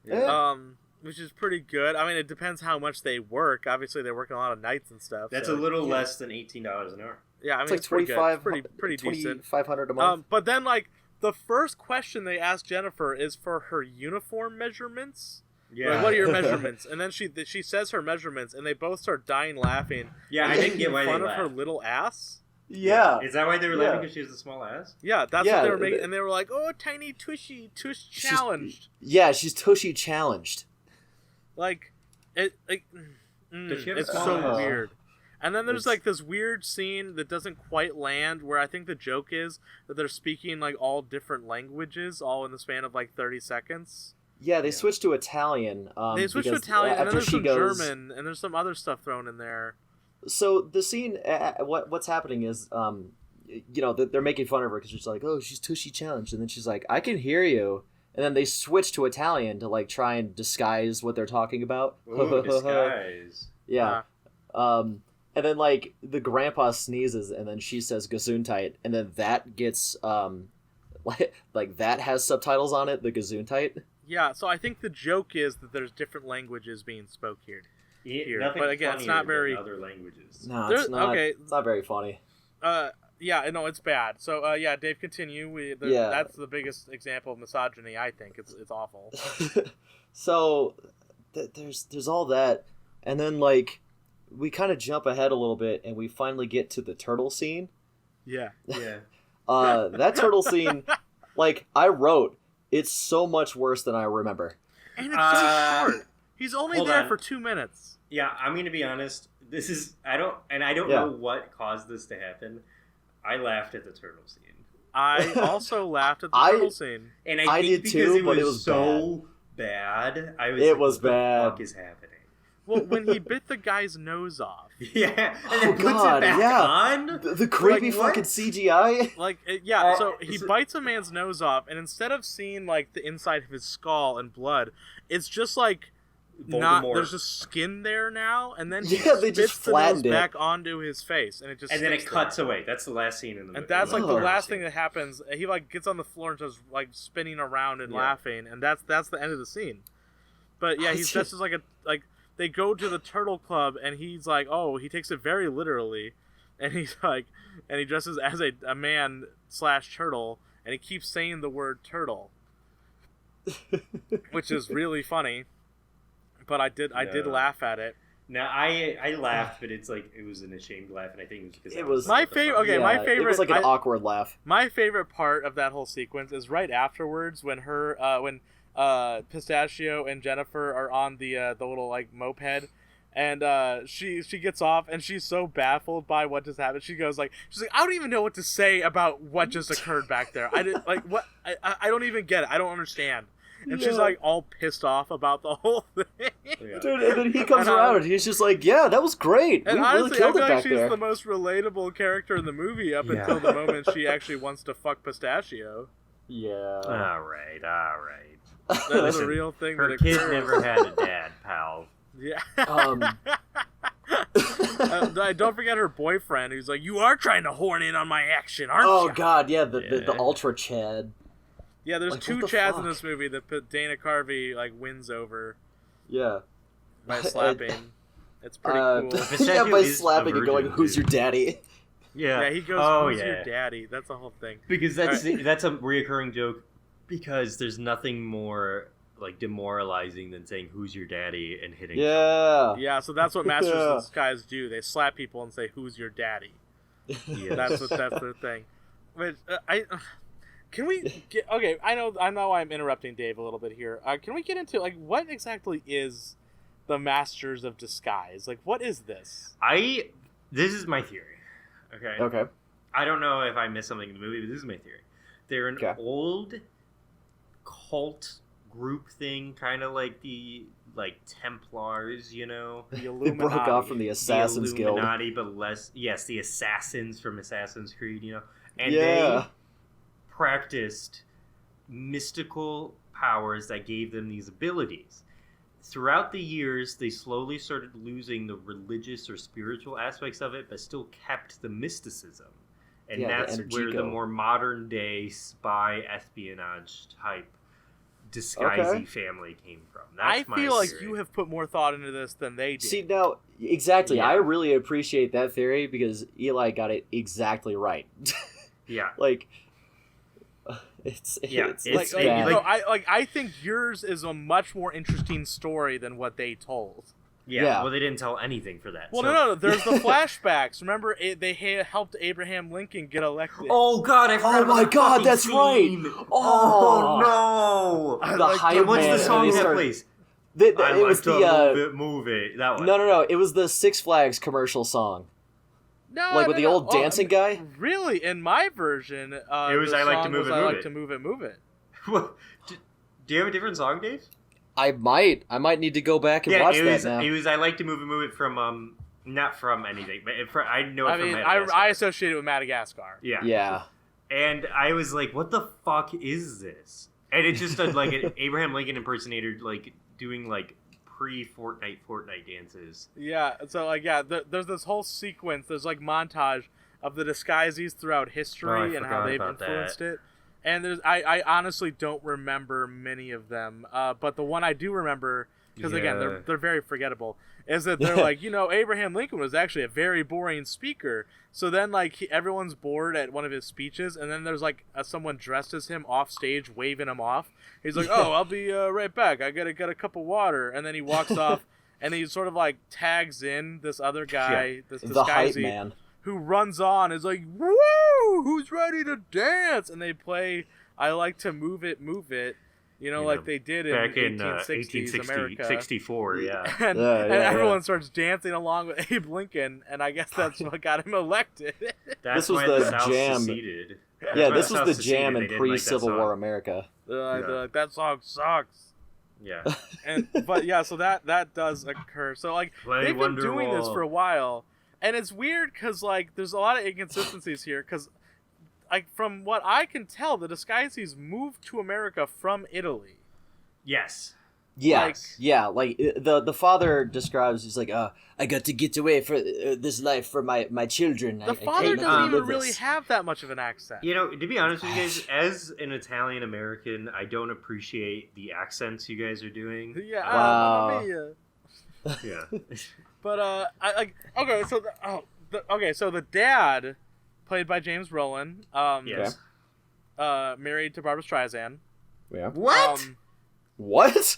Yeah. Which is pretty good. I mean, it depends how much they work. Obviously, they're working a lot of nights and stuff. That's a little less than $18 an hour. Yeah, I mean, it's like pretty decent. $2,500 a month. But then, like, the first question they ask Jennifer is for her uniform measurements. Yeah. Like, what are your measurements? And then she says her measurements, and they both start dying laughing. Yeah, I didn't get why they laughed. In front of her little ass. Yeah. Is that why they were laughing, because she has a small ass? Yeah, that's what they were making. And they were like, oh, tiny tush challenged. She's tushy challenged. Like, it's so weird. And then there's like this weird scene that doesn't quite land, where I think the joke is that they're speaking like all different languages, all in the span of like 30 seconds. Yeah, they switched to Italian. They switched to Italian, and then there's some German, and there's some other stuff thrown in there. So the scene, what's happening is, they're making fun of her because she's like, oh, she's tushy challenged, and then she's like, I can hear you. And then they switch to Italian to like try and disguise what they're talking about. Ooh, disguise. Yeah. And then like the grandpa sneezes, and then she says Gesundheit, and then that gets like that has subtitles on it. The Gesundheit. Yeah. So I think the joke is that there's different languages being spoke here. But again, it's not very other languages. No, it's not. Okay. It's not very funny. Yeah, no, it's bad. So, Dave, continue. That's the biggest example of misogyny, I think. It's awful. So, there's all that, and then, like, we kind of jump ahead a little bit, and we finally get to the turtle scene. Yeah. That turtle scene, like, I wrote, it's so much worse than I remember. And it's so short. He's only there for 2 minutes. Yeah, I'm going to be honest. I don't know what caused this to happen. I laughed at the turtle scene. I also laughed at the turtle scene. And I think did too, because it was so bad. It was bad. What the fuck is happening? Well, when he bit the guy's nose off. Yeah, and then puts it back on. The creepy fucking CGI. Like, so he bites a man's nose off, and instead of seeing, like, the inside of his skull and blood, it's just, like, there's just skin there now, and then he spits the nose back onto his face, and it just then it cuts away. That's the last scene in the movie. And that's, like, the last thing that happens. He, like, gets on the floor and just, like, spinning around and laughing, and that's the end of the scene. But, yeah, he's just like they go to the turtle club, and he's like, he takes it very literally, and he's like, and he dresses as a man / turtle, and he keeps saying the word turtle, which is really funny. But I did laugh at it. No, I laughed, but it's like it was an ashamed laugh, and I think it was because it was my favorite. Okay, my favorite. It was like an awkward laugh. My favorite part of that whole sequence is right afterwards when Pistachio and Jennifer are on the little, like, moped, and she gets off, and she's so baffled by what just happened. She's like, I don't even know what to say about what just occurred back there. I didn't like what I don't even get it. I don't understand. And she's like all pissed off about the whole thing. Yeah. Dude, and then he comes around and he's just like, yeah, that was great. And we honestly, really killed I feel it like back she's there. the most relatable character in the movie up until the moment she actually wants to fuck Pistachio. Yeah. All right. That's a real thing. Her that kid occurs. never had a dad, pal. Yeah. Um. Don't forget her boyfriend, who's like, "You are trying to horn in on my action, aren't you?" Oh God, yeah, the Ultra Chad. Yeah, there's like, 2 Chads in this movie that Dana Carvey, like, wins over. Yeah. By slapping. It's pretty cool. Yeah, by slapping and going, "Who's your daddy?" Yeah, he goes, "Who's your daddy?" That's the whole thing. Because that's a reoccurring joke. Because there's nothing more, like, demoralizing than saying "Who's your daddy?" and hitting. someone. Yeah, so that's what Masters of Disguise do. They slap people and say, "Who's your daddy?" Yeah. That's their thing. Which can we get? Okay, I know I'm interrupting Dave a little bit here. Can we get into, like, what exactly is the Masters of Disguise? Like, what is this? This is my theory. Okay. I don't know if I missed something in the movie, but this is my theory. They're an old cult group thing, kind of like the Templars, you know. The Illuminati. They broke off from the Assassin's Guild. The Illuminati, but less. Yes, the assassins from Assassin's Creed, you know. And Yeah. they practiced mystical powers that gave them these abilities. Throughout the years, they slowly started losing the religious or spiritual aspects of it, but still kept the mysticism. And that's where the more modern day spy espionage type disguisey family came from. That's my feel like theory. you have put more thought into this than they did. See, now, exactly. Yeah. I really appreciate that theory because Eli got it exactly right. Yeah. Like, it's bad. I think yours is a much more interesting story than what they told. Yeah. Well, they didn't tell anything for that. Well, no. There's the flashbacks. Remember, they helped Abraham Lincoln get elected. Oh God! I forgot about my the God! fucking That's scene. right. Oh no! The hype What's man. the song that plays? It was the move it. That one. No. It was the Six Flags commercial song. With the old dancing guy. Really, in my version, it was "I Like to Move It, I Move Like It." to Move It, Move It. Do you have a different song, Dave? I might need to go back and watch that now. It was "I Like to Move It" from not from anything, but I know it from Madagascar. I associate it with Madagascar. Yeah. And I was like, "What the fuck is this?" And it's just like an Abraham Lincoln impersonator, like doing like pre-Fortnite dances. Yeah. So there's this whole sequence. There's like montage of the disguises throughout history and how they've influenced it. And I honestly don't remember many of them, but the one I do remember, because again they're very forgettable, is that they're like, Abraham Lincoln was actually a very boring speaker. So then everyone's bored at one of his speeches, and then there's like someone dressed as him off stage waving him off. He's like, "Oh, I'll be right back. I gotta get a cup of water," and then he walks off. and he sort of like tags in this other guy, this the hype Disguisey, man, who runs on, is like, "Woo! Who's ready to dance?" And they play "I Like to Move It, Move It." Like they did in back in 1860s America. 64, yeah. and everyone starts dancing along with Abe Lincoln, and I guess that's what got him elected. This was the South jam. Seceded. Yeah, this was the jam in pre-Civil War America. They're like, that song sucks. Yeah. So that does occur. So like they've been doing this for a while, and it's weird because like there's a lot of inconsistencies here because. Like from what I can tell, the Disguiseys moved to America from Italy. Yes. Yes. Like the father describes, he's like, I got to get away for this life for my children. The father doesn't even really have that much of an accent. To be honest with you guys, as an Italian American, I don't appreciate the accents you guys are doing. Yeah. Wow. Yeah. But so the dad, played by James Brolin, yes, married to Barbra Streisand. Yeah. What? What?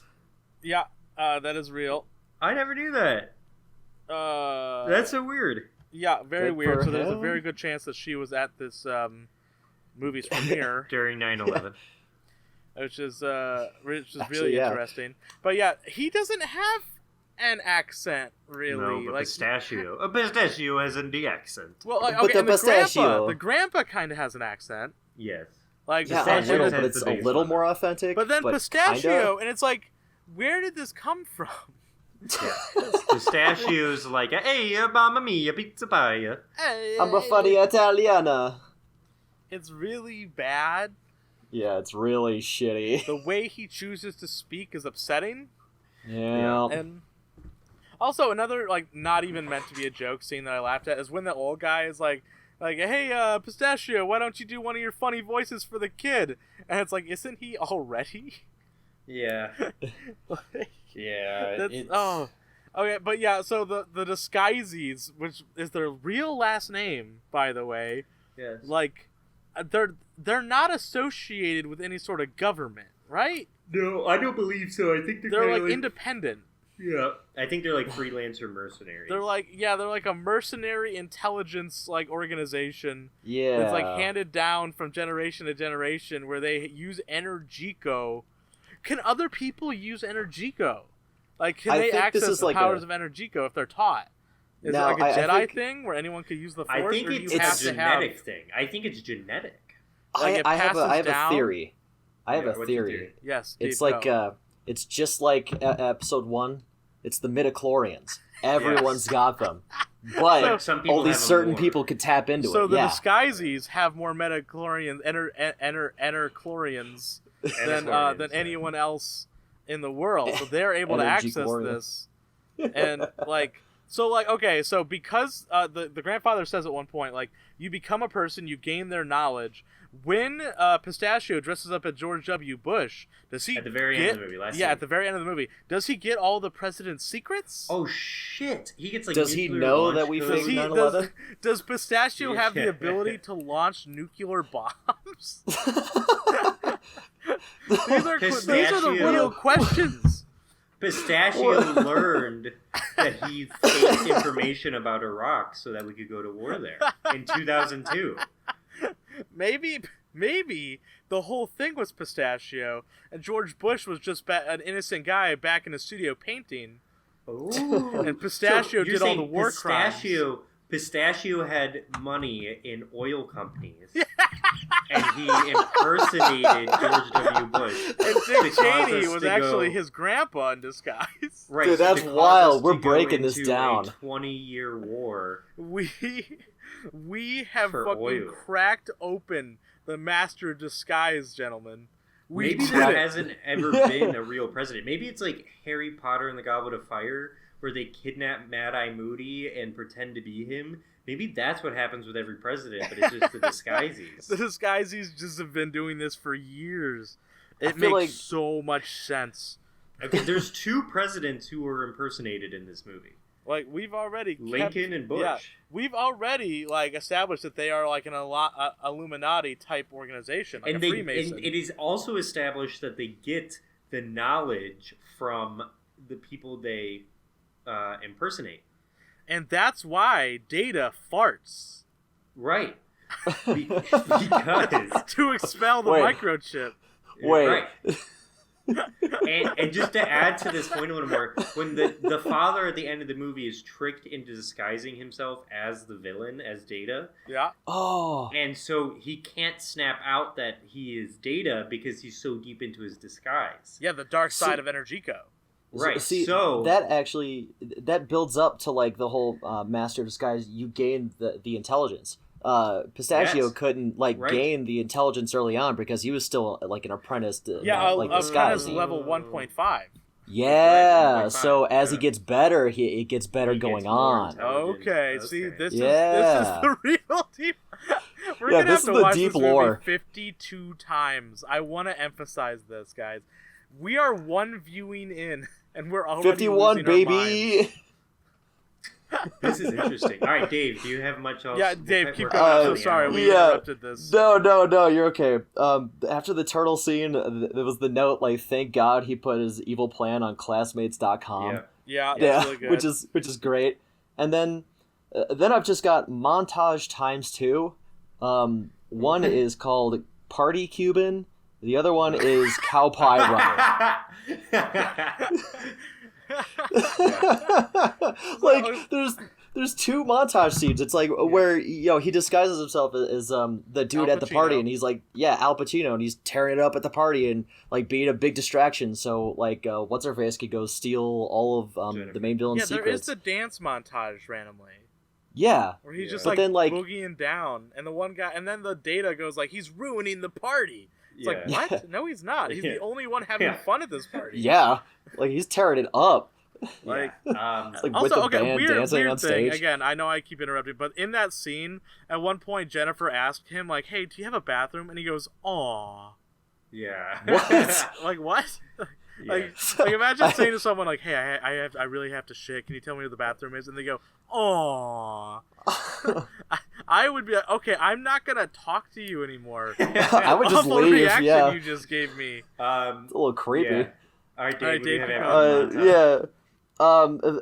Yeah, that is real. I never knew that. That's so weird. Yeah, very weird. So there's a him. very good chance that she was at this movie's premiere during 9/11, which is Actually, really interesting. But yeah, he doesn't have an accent really. No, but like pistachio. A pistachio has the accent. Well, like, But okay, the and pistachio. the grandpa kind of has an accent. Yes. Like Yeah, Pistachio a little, has but it's the a base little one. more authentic. But then pistachio, and it's like, where did this come from? Yeah. Pistachio's like, hey, mamma mia, pizza pie. Hey, I'm a funny Italiana. It's really bad. Yeah, it's really shitty. The way he chooses to speak is upsetting. Yeah. And also another like not even meant to be a joke scene that I laughed at is when the old guy is like, hey, Pistachio, why don't you do one of your funny voices for the kid? And it's like, isn't he already? Yeah. Yeah. Okay, but yeah, so the Disguiseys, which is their real last name, by the way, Yes. like they're not associated with any sort of government, right? No, I don't believe so. I think They're like independent. Yeah. I think they're like freelancer mercenaries. They're like a mercenary intelligence like organization. Yeah. That's like handed down from generation to generation where they use Energico. Can other people use Energico? Like, can they access the powers of Energico if they're taught? Is it like a Jedi thing where anyone could use the Force? I think or it's you have a genetic thing. I think it's genetic. Like I have a down? theory. I have a what's your theory. Yes, It's Dave, like go. it's just like episode 1. It's the midichlorians. Everyone's got them, but Some people only have them certain more. people could tap into So it. the Yeah. Disguiseys have more metachlorians, enterchlorians than anyone else in the world. So they're able to access Energy-chlorian. this. And so because the grandfather says at one point, like, you become a person, you gain their knowledge. When Pistachio dresses up as George W. Bush, does he At the very end of the movie, at the very end of the movie, does he get all the president's secrets? Oh shit! He gets like. Does he nuclear know launch that we codes. think 9/11? Does Pistachio have the Yeah. ability to launch nuclear bombs? These are the real questions. Pistachio learned that he faked information about Iraq so that we could go to war there in 2002. Maybe the whole thing was Pistachio, and George Bush was just an innocent guy back in the studio painting. Ooh. And Pistachio you're did all saying the war crimes. Pistachio had money in oil companies, and he impersonated George W. Bush. And Dick Cheney was actually his grandpa in disguise. Right, Dude, that's to cause wild. us We're to go breaking this into down. A 20-year war. We have For fucking oil. cracked open the master of disguise, gentlemen. We Maybe did there it. hasn't ever been a real president. Maybe it's like Harry Potter and the Goblet of Fire, where they kidnap Mad-Eye Moody and pretend to be him. Maybe that's what happens with every president, but it's just the Disguiseys. The Disguiseys just have been doing this for years. It feel makes like- so much sense. Okay, there's 2 presidents who were impersonated in this movie. Like, we've already Lincoln and Bush. Yeah, we've already like established that they are like an Illuminati type organization, like And a Freemason. it is also established that they get the knowledge from the people they impersonate. And that's why Data farts. Right. Because to expel the microchip. Wait. Right. and just to add to this point a little more, when the father at the end of the movie is tricked into disguising himself as the villain, as Data. Yeah. Oh. And so he can't snap out that he is Data because he's so deep into his disguise. Yeah, the dark side of Energico. Right. See, so that builds up to like the whole Master of Disguise. You gain the intelligence. Pistachio couldn't gain the intelligence early on because he was still like an apprentice. Apprentice level 1.5. Yeah, 1.5, so as he gets better, it gets better going on. Okay, see, this is the real deep. We're gonna have to watch this movie 52 times. I want to emphasize this, guys. We are one viewing in, and we're already 51, baby. This is interesting. All right, Dave, do you have much else? Yeah, Dave, keep going. I'm so sorry we interrupted this. No, you're okay. After the turtle scene, there was the note like, "Thank God he put his evil plan on classmates.com." Yeah, that's really good. which is great. And then I've just got montage times 2. One is called Party Cuban. The other one is Cow Pie Runner. Like there's 2 montage scenes. It's like where he disguises himself as the dude at the party, and he's like Al Pacino, and he's tearing it up at the party and like being a big distraction. So like what's her face could go steal all of the main villain's secrets. There is the dance montage randomly. Yeah, where he's just boogieing down, and the one guy, and then the Data goes like, he's ruining the party. It's like, what? No, he's not. He's the only one having fun at this party. Yeah, like he's tearing it up. Like, also, with the band dancing on stage. Again, I know I keep interrupting, but in that scene, at one point, Jennifer asked him, like, "Hey, do you have a bathroom?" And he goes, "Aw." Yeah. What? Like what? Like imagine saying to someone like, "Hey, I really have to shit. Can you tell me where the bathroom is?" And they go, "Aw." I would be like, okay, I'm not gonna talk to you anymore. I would just leave. Reaction yeah, you just gave me. It's a little creepy. Yeah. All right, Dave.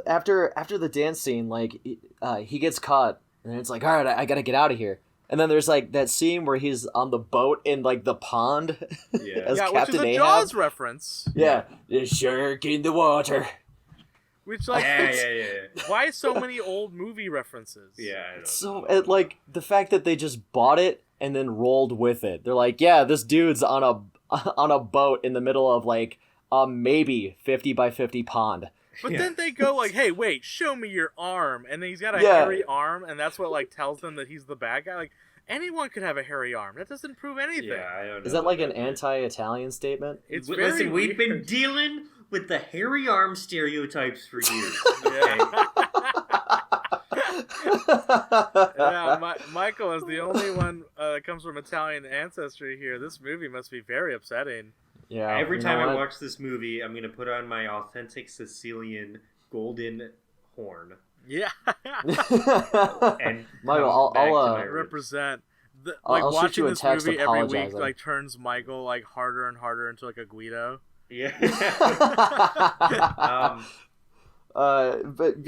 After the dance scene, like he gets caught, and it's like, all right, I gotta get out of here. And then there's like that scene where he's on the boat in like the pond. As Captain which is a Ahab. Jaws reference. Yeah, the shark in the water. Which why so many old movie references? Yeah, so like the fact that they just bought it and then rolled with it. They're like, yeah, this dude's on a boat in the middle of like maybe 50 by 50 pond. But then they go like, hey, wait, show me your arm, and then he's got a hairy arm, and that's what like tells them that he's the bad guy. Like anyone could have a hairy arm. That doesn't prove anything. Yeah, I don't know. Is that like an anti-Italian statement? Listen, we've been dealing with the hairy arm stereotypes for years. Okay. Michael is the only one that comes from Italian ancestry here. This movie must be very upsetting. Yeah. Every time I watch this movie, I'm gonna put on my authentic Sicilian golden horn. Yeah. And Michael, I'll represent. I'll watching shoot you a this text movie every week apologizing. like turns Michael like harder and harder into like a Guido. Yeah. But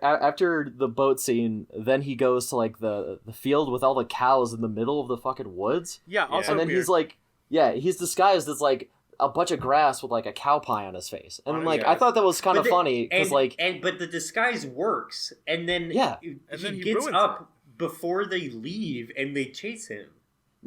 after the boat scene, then he goes to like the field with all the cows in the middle of the fucking woods. Yeah, also and then weird. he's like, he's disguised as like a bunch of grass with like a cow pie on his face, and I'm like, I thought that was kind of funny because but the disguise works, and then he gets up before they leave and they chase him.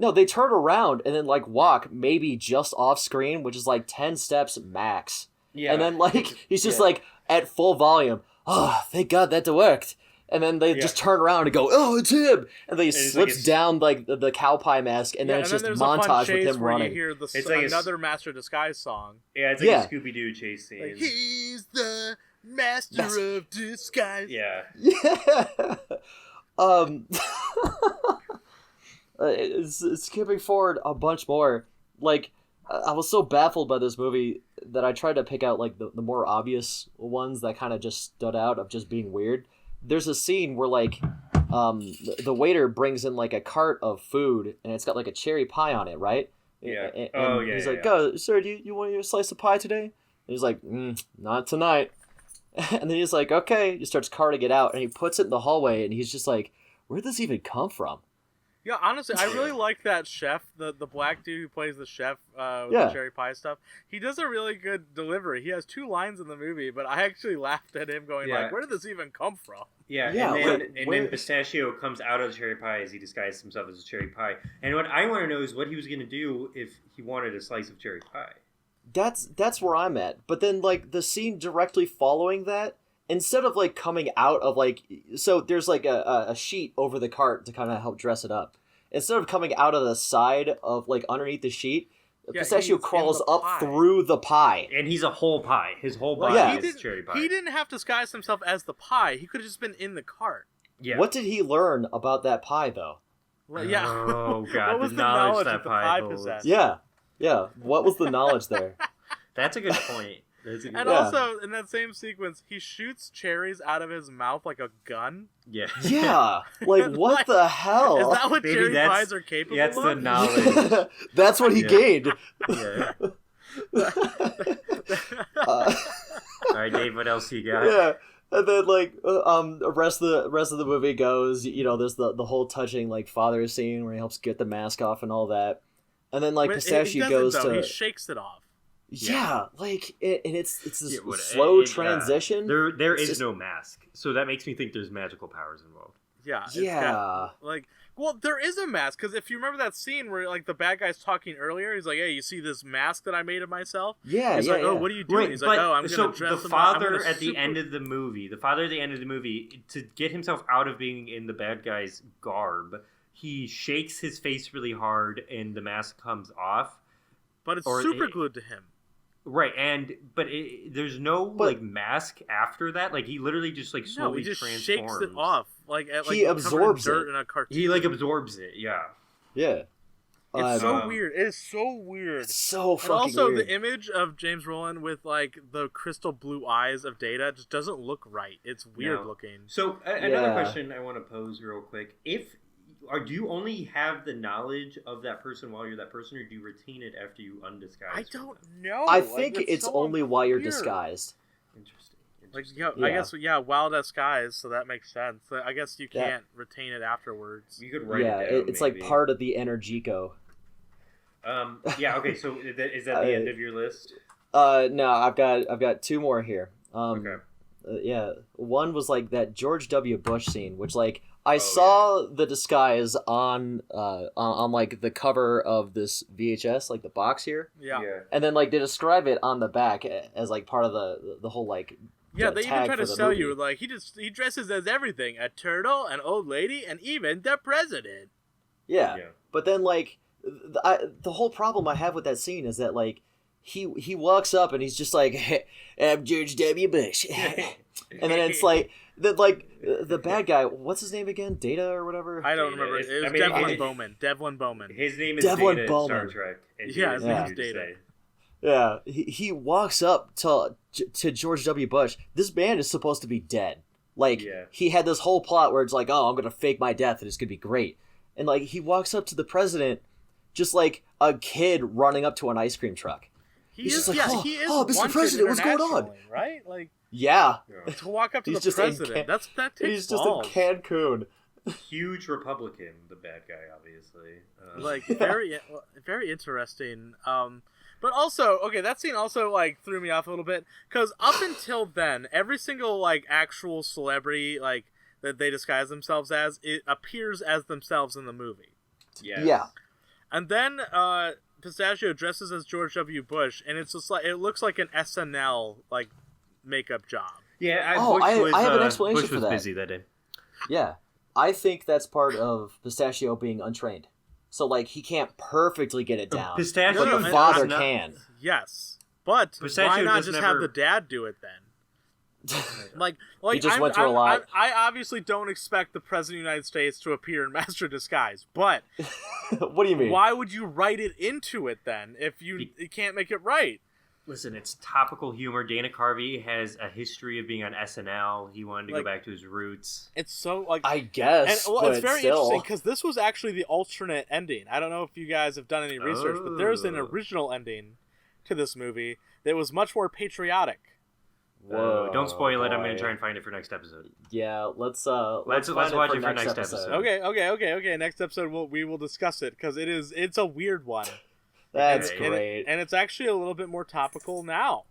No, they turn around and then like walk maybe just off screen, which is like 10 steps max. Yeah. And then like he's just like at full volume. Oh, thank God that worked. And then they just turn around and go, oh, it's him. And then he slips down like the cow pie mask, and then it's just montage with him running. You hear another Master Disguise song. Yeah, it's like a Scooby-Doo chase scene. Like, he's the Master of Disguise. Yeah. Yeah. Skipping forward a bunch more, like I was so baffled by this movie that I tried to pick out like the more obvious ones that kind of just stood out of just being weird. There's a scene where like the waiter brings in like a cart of food and it's got like a cherry pie on it, right? Yeah. And he's like, "Oh, sir, do you want your slice of pie today?" And he's like, "Not tonight." And then he's like, okay, he starts carting it out, and he puts it in the hallway, and he's just like, where did this even come from? Yeah, honestly, I really like that chef, the black dude who plays the chef with the cherry pie stuff. He does a really good delivery. He has 2 lines in the movie, but I actually laughed at him going like, where did this even come from? Yeah, and then Pistachio comes out of the cherry pie as he disguises himself as a cherry pie. And what I want to know is what he was going to do if he wanted a slice of cherry pie. That's where I'm at. But then, like, the scene directly following that, instead of, like, coming out of, like... So there's, like, a sheet over the cart to kind of help dress it up. Instead of coming out of the side of, like, underneath the sheet, Pistachio crawls up through the pie. And he's a whole pie. His whole body is cherry pie. He didn't have to disguise himself as the pie. He could have just been in the cart. Yeah. What did he learn about that pie, though? Well, yeah. Oh, God. What was the knowledge that pie possessed? Yeah. What was the knowledge there? That's a good point. Also, in that same sequence, he shoots cherries out of his mouth like a gun. Yeah. Yeah. Like, what the hell? Is that what cherry pies are capable of? That's the knowledge. That's what he gained. Yeah. All right, Dave, what else you got? Yeah. And then, like, the rest of the movie goes, there's the whole touching, like, father scene where he helps get the mask off and all that. And then, like, Pistachio goes to... He shakes it off. Yeah, like, and it's this slow transition. There is no mask, so that makes me think there's magical powers involved. Yeah. Well, there is a mask, because if you remember that scene where, like, the bad guy's talking earlier, he's like, hey, you see this mask that I made of myself? Yeah, he's like, oh, what are you doing? He's like, oh, I'm going to dress the father at the end of the movie, to get himself out of being in the bad guy's garb, he shakes his face really hard, and the mask comes off. But it's super glued to him. Right, but there's no like mask after that. Like he literally just like slowly transforms. Shakes it off. He absorbs dirt in a cartoon. He like absorbs it. Yeah. Yeah. It's so weird. It is so weird. It's so fucking weird. And also, weird. the image of James Brolin with like the crystal blue eyes of Data just doesn't look right. It's weird looking. So another question I want to pose real quick: do you only have the knowledge of that person while you're that person, or do you retain it after you undisguise? I don't know. I think it's so only while you're disguised. Interesting. I guess while disguised, so that makes sense. I guess you can't retain it afterwards. You could write it down. It's like part of the Energico. Okay. So is that the end of your list? No, I've got 2 more here. Okay. One was like that George W. Bush scene, which like I saw the disguise on like the cover of this VHS, like the box here. Yeah. And then like they describe it on the back as like part of the whole like. Yeah, they even try to sell movie. you like he dresses as everything: a turtle, an old lady, and even the president. Yeah. But then like the whole problem I have with that scene is that like he walks up and he's just like, hey, I'm George W. Bush. And then it's like the bad guy, what's his name again? Data or whatever? I don't remember. It was Devlin Bowman. Devlin Bowman. His name is Devlin Data Bowman. in Star Trek. His name is Data. Yeah, he walks up to George W. Bush. This man is supposed to be dead. Like, he had this whole plot where it's like, oh, I'm going to fake my death and it's going to be great. And, like, he walks up to the president just like a kid running up to an ice cream truck. He's just like, oh, Mr. President, what's going on? Right? Like, to walk up to the president. That takes He's just in Cancun. Huge Republican, the bad guy, obviously. Very interesting. But also, that scene also like threw me off a little bit because up until then, every single like actual celebrity like that they disguise themselves as, it appears as themselves in the movie. Yeah. And then Pistachio dresses as George W. Bush, and it's just like it looks like an SNL like makeup job. Yeah. I have an explanation Bush for was that. busy that day. Yeah, I think that's part of Pistachio being untrained. So like he can't perfectly get it down. Pistachio, but the father can. Yes, but Pistachio why not just have the dad do it then? like he just went through a lot. I obviously don't expect the president of the United States to appear in Master Disguise, but what do you mean? Why would you write it into it then if you can't make it right? Listen, it's topical humor. Dana Carvey has a history of being on SNL. He wanted to go back to his roots. It's so like I guess, and, it's very interesting because this was actually the alternate ending. I don't know if you guys have done any research, but there's an original ending to this movie that was much more patriotic. Whoa, don't spoil it. I'm boy. going to try and find it for next episode. Yeah, let's watch it for next episode. Okay. Next episode we will discuss it because it's a weird one. That's great. And it's actually a little bit more topical now.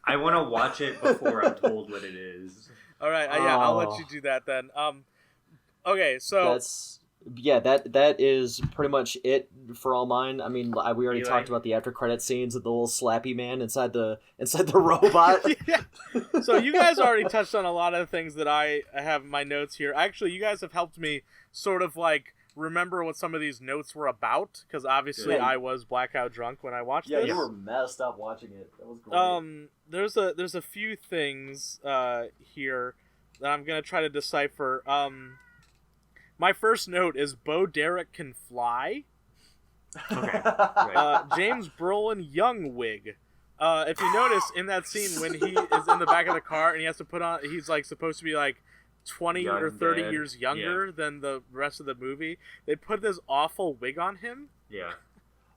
I want to watch it before I'm told what it is. All right, yeah, I'll let you do that then. Okay, so that is pretty much it for all mine. I mean, we already talked about the after credit scenes of the little slappy man inside the robot. Yeah. So you guys already touched on a lot of the things that I have in my notes here. Actually, you guys have helped me sort of like remember what some of these notes were about because obviously I was blackout drunk when I watched this. Yeah, you were messed up watching it. That was great. There's a few things here that I'm gonna try to decipher. My first note is Bo Derek can fly. Okay. James Brolin young wig. If you notice in that scene when he is in the back of the car and he has to put on, he's like supposed to be like 20 or 30 years younger than the rest of the movie. They put this awful wig on him. Yeah.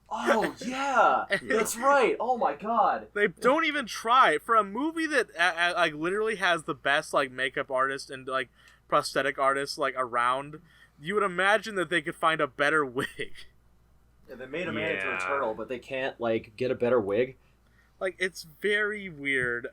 Oh yeah, that's right. Oh my god. They don't even try for a movie that like literally has the best like makeup artist and like prosthetic artists like around. You would imagine that they could find a better wig. Yeah, they made a man into a turtle, but they can't like get a better wig. Like it's very weird.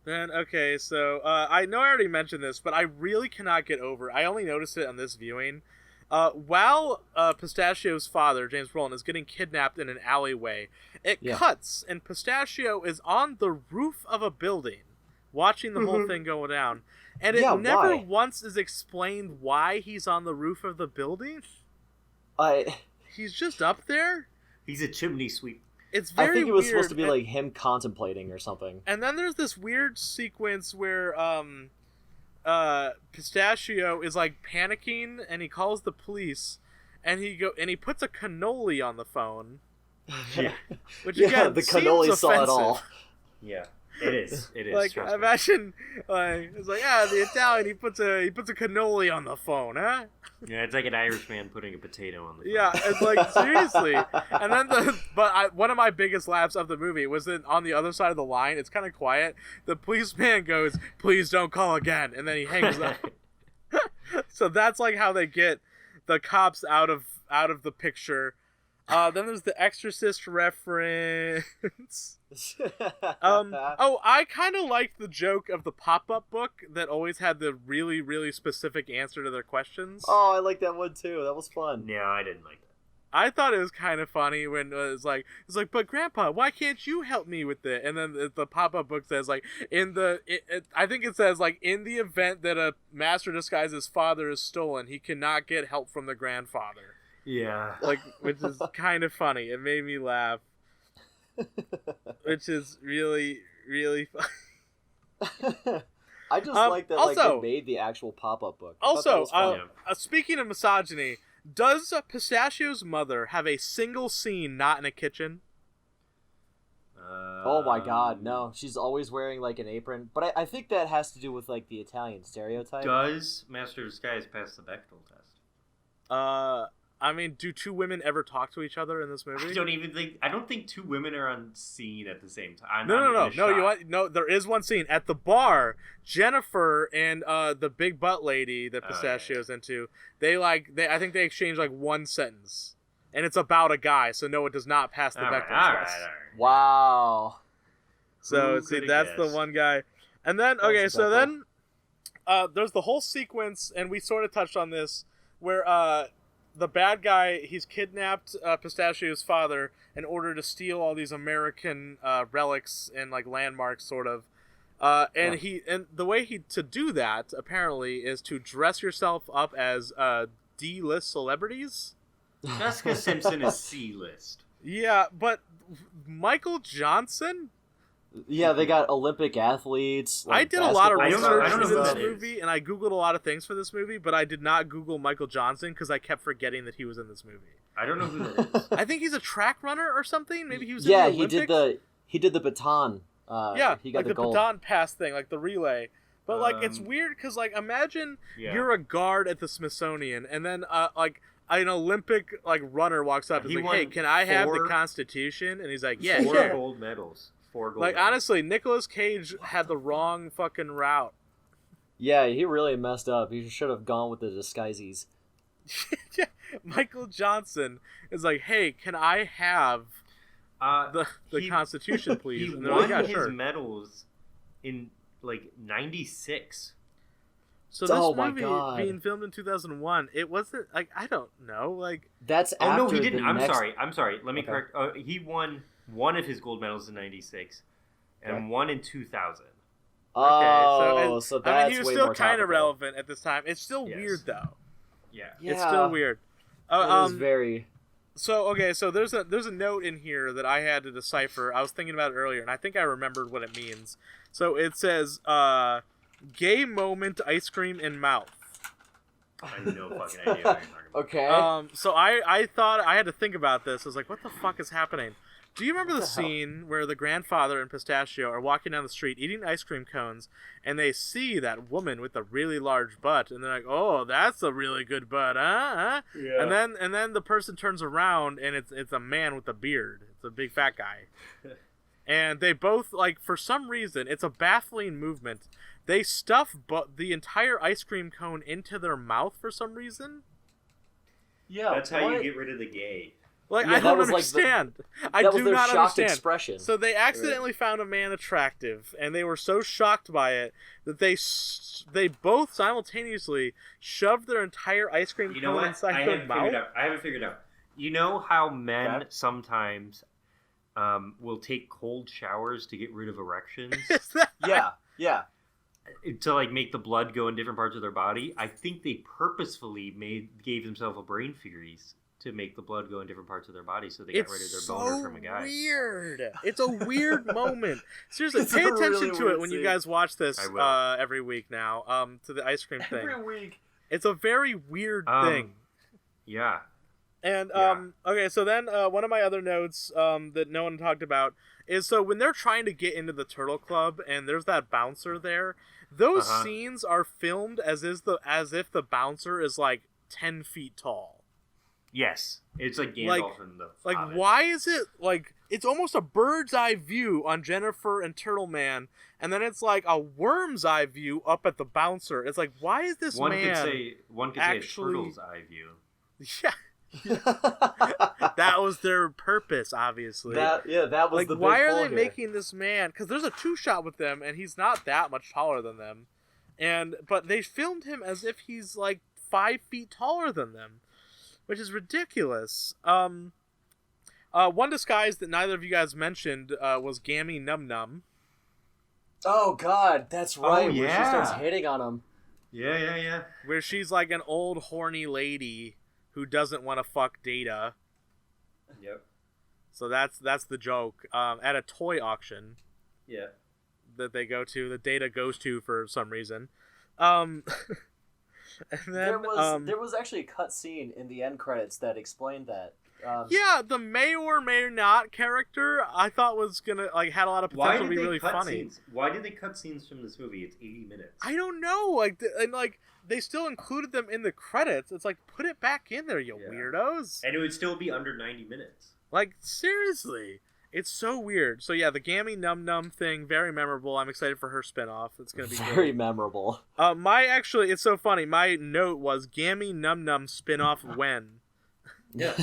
Then okay, so I know I already mentioned this, but I really cannot get over. I only noticed it on this viewing. While Pistachio's father, James Brolin, is getting kidnapped in an alleyway, it cuts, and Pistachio is on the roof of a building, watching the whole thing go down. And it never once is explained why he's on the roof of the building. He's just up there. He's a chimney sweep. It's very weird. I think it was supposed to be like him contemplating or something. And then there's this weird sequence where Pistachio is like panicking and he calls the police and he puts a cannoli on the phone. Yeah. Which again, the cannoli seems saw offensive. it all. Yeah. It is. Like imagine it's like the Italian he puts a cannoli on the phone, huh? Yeah, it's like an Irishman putting a potato on the phone. Yeah, it's like seriously. And then one of my biggest laughs of the movie was that on the other side of the line, it's kind of quiet. The policeman goes, "Please don't call again," and then he hangs up. So that's like how they get the cops out of the picture. Then there's the Exorcist reference. I kind of liked the joke of the pop-up book that always had the really, really specific answer to their questions. Oh, I like that one too. That was fun. Yeah, I didn't like that. I thought it was kind of funny when it's like, but Grandpa, why can't you help me with it? And then the pop-up book says like, I think it says like, in the event that a master disguise's father is stolen, he cannot get help from the grandfather. Yeah. Like, which is kind of funny. It made me laugh. Which is really, really funny. I just like that they made the actual pop-up book. Also, speaking of misogyny, does Pistachio's mother have a single scene not in a kitchen? Oh my god, no. She's always wearing like an apron. But I think that has to do with like the Italian stereotype. Does Master of Disguise pass the Bechtel test? I mean, do two women ever talk to each other in this movie? I don't think two women are on scene at the same time. No. There is one scene at the bar. Jennifer and the big butt lady that Pistachio's into. I think they exchange like one sentence, and it's about a guy. So no, it does not pass the Bechdel test. All right. Wow. So that's the one guy, and then there's the whole sequence, and we sort of touched on this where the bad guy, he's kidnapped Pistachio's father in order to steal all these American relics and like landmarks, sort of. And the way to do that apparently is to dress yourself up as D-list celebrities. Jessica Simpson is C-list. Yeah, but Michael Johnson. Yeah, they got Olympic athletes. I did a lot of research for this movie, movie, and I Googled a lot of things for this movie, but I did not Google Michael Johnson because I kept forgetting that he was in this movie. I don't know who that is. I think he's a track runner or something. Maybe he was in the Olympics. he did the baton. He got like the gold. baton pass thing, like the relay. But like it's weird because like imagine you're a guard at the Smithsonian, and then like an Olympic like runner walks up and is like, "Hey, can I have the Constitution?" And he's like, "Yeah, 4 sure." gold medals. 4 gold Like, medals. honestly, Nicolas Cage had the wrong fucking route. Yeah, he really messed up. He should have gone with the disguises. Yeah, Michael Johnson is like, hey, can I have the Constitution, please? He And they're won like, yeah, his sure. medals in, like, 96. So this Oh my movie God. being filmed in 2001, it wasn't, like, I don't know, like... That's Oh, after no, he didn't. the I'm next... sorry. Let me correct. He won one of his gold medals in 96 and one in 2000. Oh, so that's I mean, he was way still more kind of topical. relevant at this time. It's still weird, though. Yeah. It's still weird. It is very... So, okay, so there's a note in here that I had to decipher. I was thinking about it earlier, and I think I remembered what it means. So it says, gay moment, ice cream in mouth. I have no fucking idea what you're talking about. Okay. So I thought I had to think about this. I was like, what the fuck is happening? Do you remember the scene where the grandfather and Pistachio are walking down the street eating ice cream cones, and they see that woman with the really large butt, and they're like, "Oh, that's a really good butt, huh?" Yeah. And then the person turns around, and it's a man with a beard. It's a big fat guy, and they both, like, for some reason, it's a baffling movement. They stuff the entire ice cream cone into their mouth for some reason. Yeah, that's how you get rid of the gay. Like, yeah, I don't That understand. was I do their not shocked understand. expression. So they accidentally found a man attractive, and they were so shocked by it that they both simultaneously shoved their entire ice cream cone inside their mouth. I haven't figured out. You know how men sometimes will take cold showers to get rid of erections? Yeah. To, like, make the blood go in different parts of their body? I think they purposefully gave themselves a brain freeze to make the blood go in different parts of their body, so they got rid of their boner from a guy. It's weird. It's a weird moment. Seriously, pay attention really to it when you guys watch this every week now. To the ice cream thing. Every week. It's a very weird thing. Yeah. And okay, so then one of my other notes that no one talked about is, so when they're trying to get into the Turtle Club and there's that bouncer there, those scenes are filmed as if the bouncer is like 10 feet tall. Yes, it's like Gandalf in the Hobbit. Why is it like it's almost a bird's eye view on Jennifer and Turtle Man, and then it's like a worm's eye view up at the bouncer? It's like, why is this one man? One could say a turtle's eye view. Yeah. That was their purpose, obviously. That was like, the big why are pull they here. making this man? Because there's a 2-shot with them, and he's not that much taller than them, but they filmed him as if he's like 5 feet taller than them, which is ridiculous. One disguise that neither of you guys mentioned was Gammy Num Num. Oh God, that's right. Oh, Where she starts hitting on him. Yeah. Where she's like an old horny lady who doesn't want to fuck Data. Yep. So that's the joke. At a toy auction. Yeah. That they go to, that Data goes to for some reason. And then, there was actually a cut scene in the end credits that explained that. Yeah, the may or may not character I thought was gonna had a lot of potential to be really funny. Why did they cut scenes from this movie? It's 80 minutes. I don't know. They still included them in the credits. It's like, put it back in there, you weirdos. And it would still be under 90 minutes. Like, seriously. It's so weird. So yeah, the Gammy Num Num thing, very memorable. I'm excited for her spinoff. It's gonna be very memorable. It's so funny. My note was Gammy Num Num spinoff when. Yeah.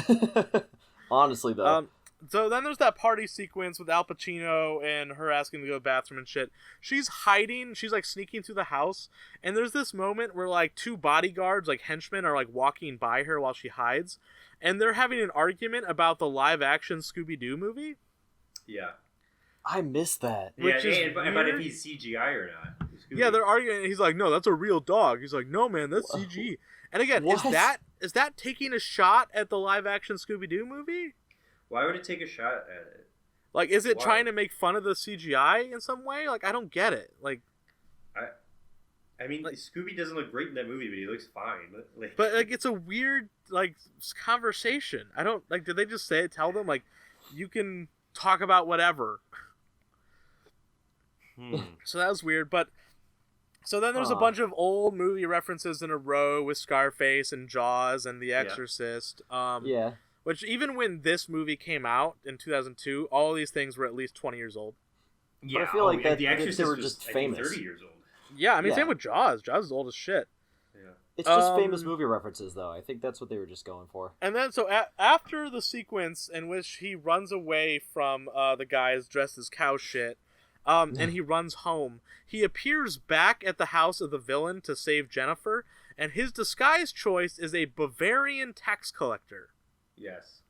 Honestly though. So then there's that party sequence with Al Pacino and her asking to go to the bathroom and shit. She's hiding. She's like sneaking through the house, and there's this moment where like 2 bodyguards, like henchmen, are like walking by her while she hides, and they're having an argument about the live-action Scooby-Doo movie. Yeah. I missed that. But if he's CGI or not. Yeah, they're arguing. He's like, no, that's a real dog. He's like, no, man, that's CG. And again, is that taking a shot at the live-action Scooby-Doo movie? Why would it take a shot at it? Like, is it trying to make fun of the CGI in some way? Like, I don't get it. Like, I mean, Scooby doesn't look great in that movie, but he looks fine. But it's a weird conversation. I don't Did they just tell them you can talk about whatever? So that was weird. But so then there's a bunch of old movie references in a row with Scarface and Jaws and The Exorcist. Yeah. Which even when this movie came out in 2002, all these things were at least 20 years old. Yeah, but I feel like that they were just famous. 30 years old. Yeah, I mean, same with Jaws. Jaws is old as shit. Yeah. It's just famous movie references, though. I think that's what they were just going for. And then, so after the sequence in which he runs away from the guys dressed as cow shit, and he runs home, he appears back at the house of the villain to save Jennifer, and his disguise choice is a Bavarian tax collector. Yes.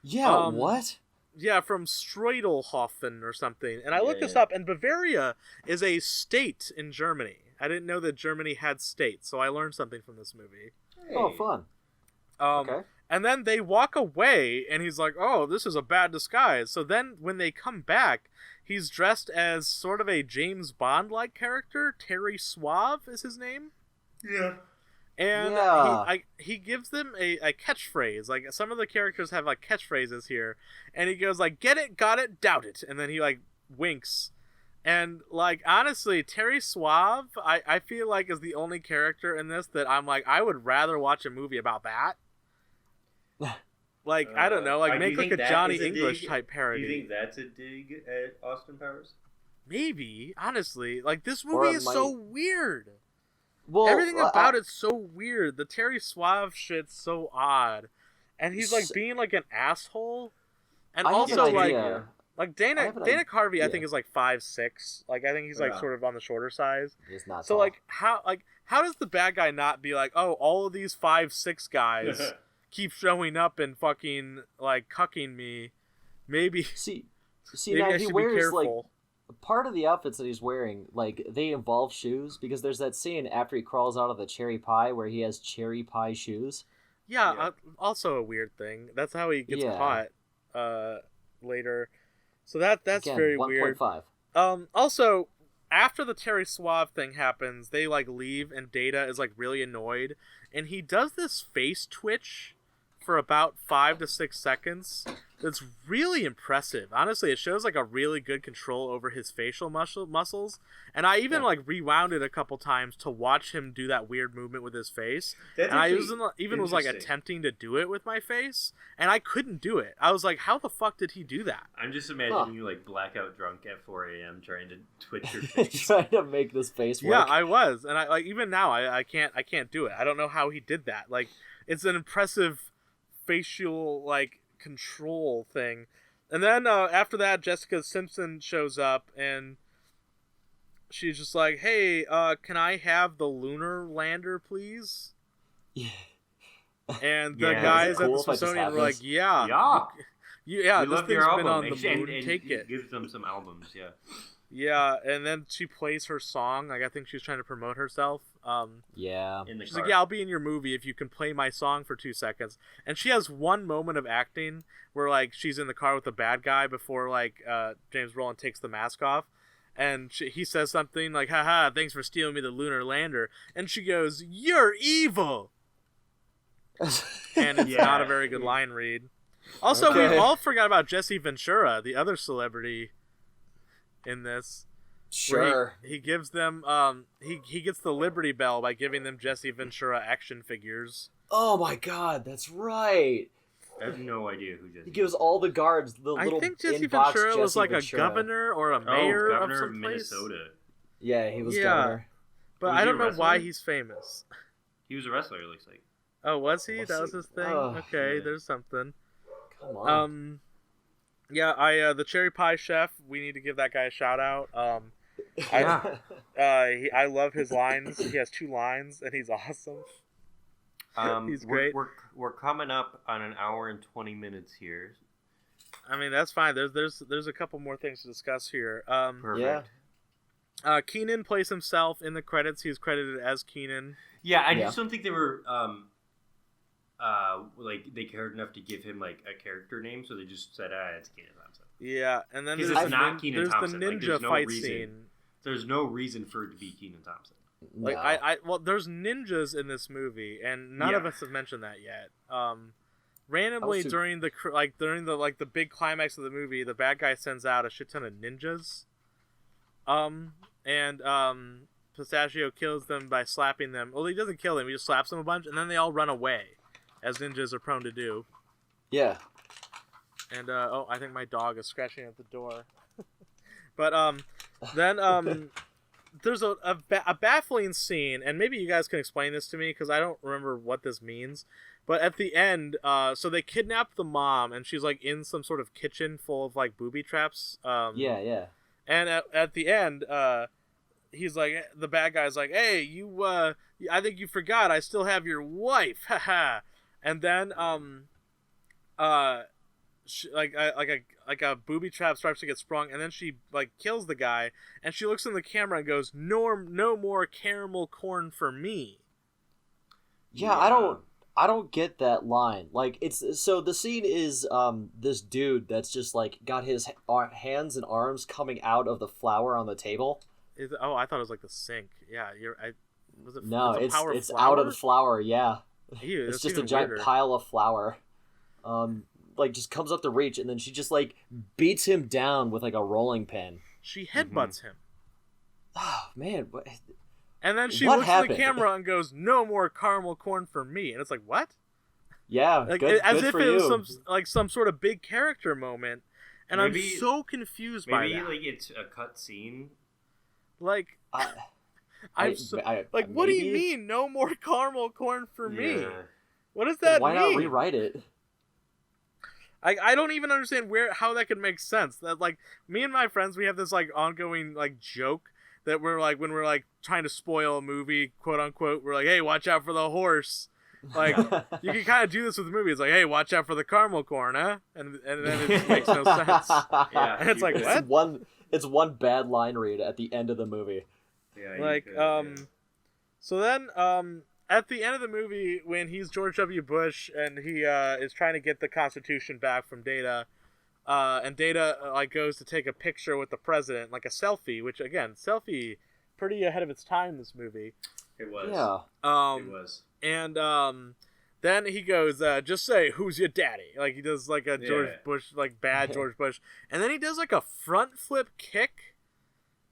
Yeah, what? Yeah, from Streudelhofen or something. And I looked this up, and Bavaria is a state in Germany. I didn't know that Germany had states, so I learned something from this movie. Hey. Oh, fun. Okay. And then they walk away, and he's like, oh, this is a bad disguise. So then when they come back, he's dressed as sort of a James Bond-like character. Terry Suave is his name. Yeah. And he gives them a catchphrase. Like, some of the characters have, like, catchphrases here. And he goes, like, get it, got it, doubt it. And then he, like, winks. And, like, honestly, Terry Suave, I feel like is the only character in this that I'm like, I would rather watch a movie about that. Like, I don't know, like, make, like, a Johnny English type parody. Do you think that's a dig at Austin Powers? Maybe, honestly. Like, this movie is so weird. Well, everything about it's so weird. The Terry Suave shit's so odd, and he's like being like an asshole, and also like Dana Carvey I think is like 5'6". Like I think he's like sort of on the shorter size. He's not. So tall. how does the bad guy not be like, oh, all of these 5'6" guys keep showing up and fucking like cucking me? Maybe maybe now I he should wears be careful. Like part of the outfits that he's wearing, like, they involve shoes, because there's that scene after he crawls out of the cherry pie where he has cherry pie shoes. Yeah. Also a weird thing. That's how he gets caught later. So that's again, very 1. weird. 5. Also, after the Terry Suave thing happens, they, like, leave, and Data is, like, really annoyed. And he does this face twitch for about 5 to 6 seconds. That's really impressive. Honestly, it shows like a really good control over his facial muscles. And I even like rewound it a couple times to watch him do that weird movement with his face. And I was like attempting to do it with my face, and I couldn't do it. I was like, how the fuck did he do that? I'm just imagining you like blackout drunk at 4 a.m. trying to twitch your face. Trying to make this face work. Yeah, I was. And I like even now I can't do it. I don't know how he did that. Like, it's an impressive facial like control thing. And then after that, Jessica Simpson shows up, and she's just like, hey, can I have the lunar lander, please? Yeah. And the guys at the Smithsonian were like, yeah, this thing's been on the moon, and take it. Gives them some albums. Yeah, and then she plays her song. Like, I think she's trying to promote herself. She's like, yeah, I'll be in your movie if you can play my song for 2 seconds. And she has one moment of acting where, like, she's in the car with the bad guy before, like, James Brolin takes the mask off. And he says something like, haha, thanks for stealing me the lunar lander. And she goes, you're evil! And it's not a very good line read. Also, we all forgot about Jesse Ventura, the other celebrity in this. Sure. He gives them he gets the Liberty Bell by giving them Jesse Ventura action figures. Oh my god, that's right. I have no idea who Jesse. He gives all the guards the little. I think Jesse Ventura was like a governor or a mayor of some place. Minnesota. Yeah, he was governor. But I don't know why he's famous. He was a wrestler, it looks like. Oh, was he? That was his thing? Okay, there's something. Come on. The cherry pie chef, we need to give that guy a shout out. I love his lines. He has 2 lines, and he's awesome. He's great. We're coming up on an hour and 20 minutes here. I mean, that's fine. There's a couple more things to discuss here. Perfect. Keenan plays himself in the credits. He's credited as Keenan. Yeah, I just don't think they were like they cared enough to give him like a character name, so they just said, it's Keenan Thompson. Yeah, and then there's the ninja fight scene. There's no reason for it to be Keenan Thompson. Like there's ninjas in this movie, and none of us have mentioned that yet. Randomly during the big climax of the movie, the bad guy sends out a shit ton of ninjas. Pistachio kills them by slapping them. Well, he doesn't kill them; he just slaps them a bunch, and then they all run away, as ninjas are prone to do. Yeah. And I think my dog is scratching at the door. But then there's a baffling scene, and maybe you guys can explain this to me because I don't remember what this means. But at the end, so they kidnap the mom, and she's like in some sort of kitchen full of like booby traps. Yeah. And at the end, he's like, the bad guy's like, "Hey, you, I think you forgot. I still have your wife." Haha. And then like a booby trap starts to get sprung, and then she like kills the guy, and she looks in the camera and goes, no more caramel corn for me. Yeah, I don't get that line. Like, it's so the scene is this dude that's just like got his hands and arms coming out of the flour on the table. I thought it was like the sink. Yeah, was it? No, it's out of the flour. Yeah, Ew, it's just a giant pile of flour. Like just comes up the reach, and then she just like beats him down with like a rolling pin. She headbutts him. Oh man! And then she looks at the camera and goes, "No more caramel corn for me." And it's like, what? Yeah, like, good, as good if for it you. Was some sort of big character moment, and I'm so confused by that. Maybe like it's a cut scene. Like, like, what do you mean? No more caramel corn for me? What does that mean? Why not rewrite it? I don't even understand how that could make sense. That like me and my friends, we have this like ongoing like joke that we're like when we're like trying to spoil a movie, quote unquote, we're like, "Hey, watch out for the horse." Like you can kind of do this with the movie. It's like, "Hey, watch out for the caramel corn, huh?" And then it makes no sense. Yeah, and it's like what? It's one bad line read at the end of the movie. Yeah, like so then at the end of the movie, when he's George W. Bush and he is trying to get the Constitution back from Data, and Data like goes to take a picture with the president, like a selfie, which again, selfie pretty ahead of its time in this movie. It was. Yeah. It was. And then he goes, "Just say who's your daddy?" Like he does like a George Bush, like bad George Bush, and then he does like a front flip kick,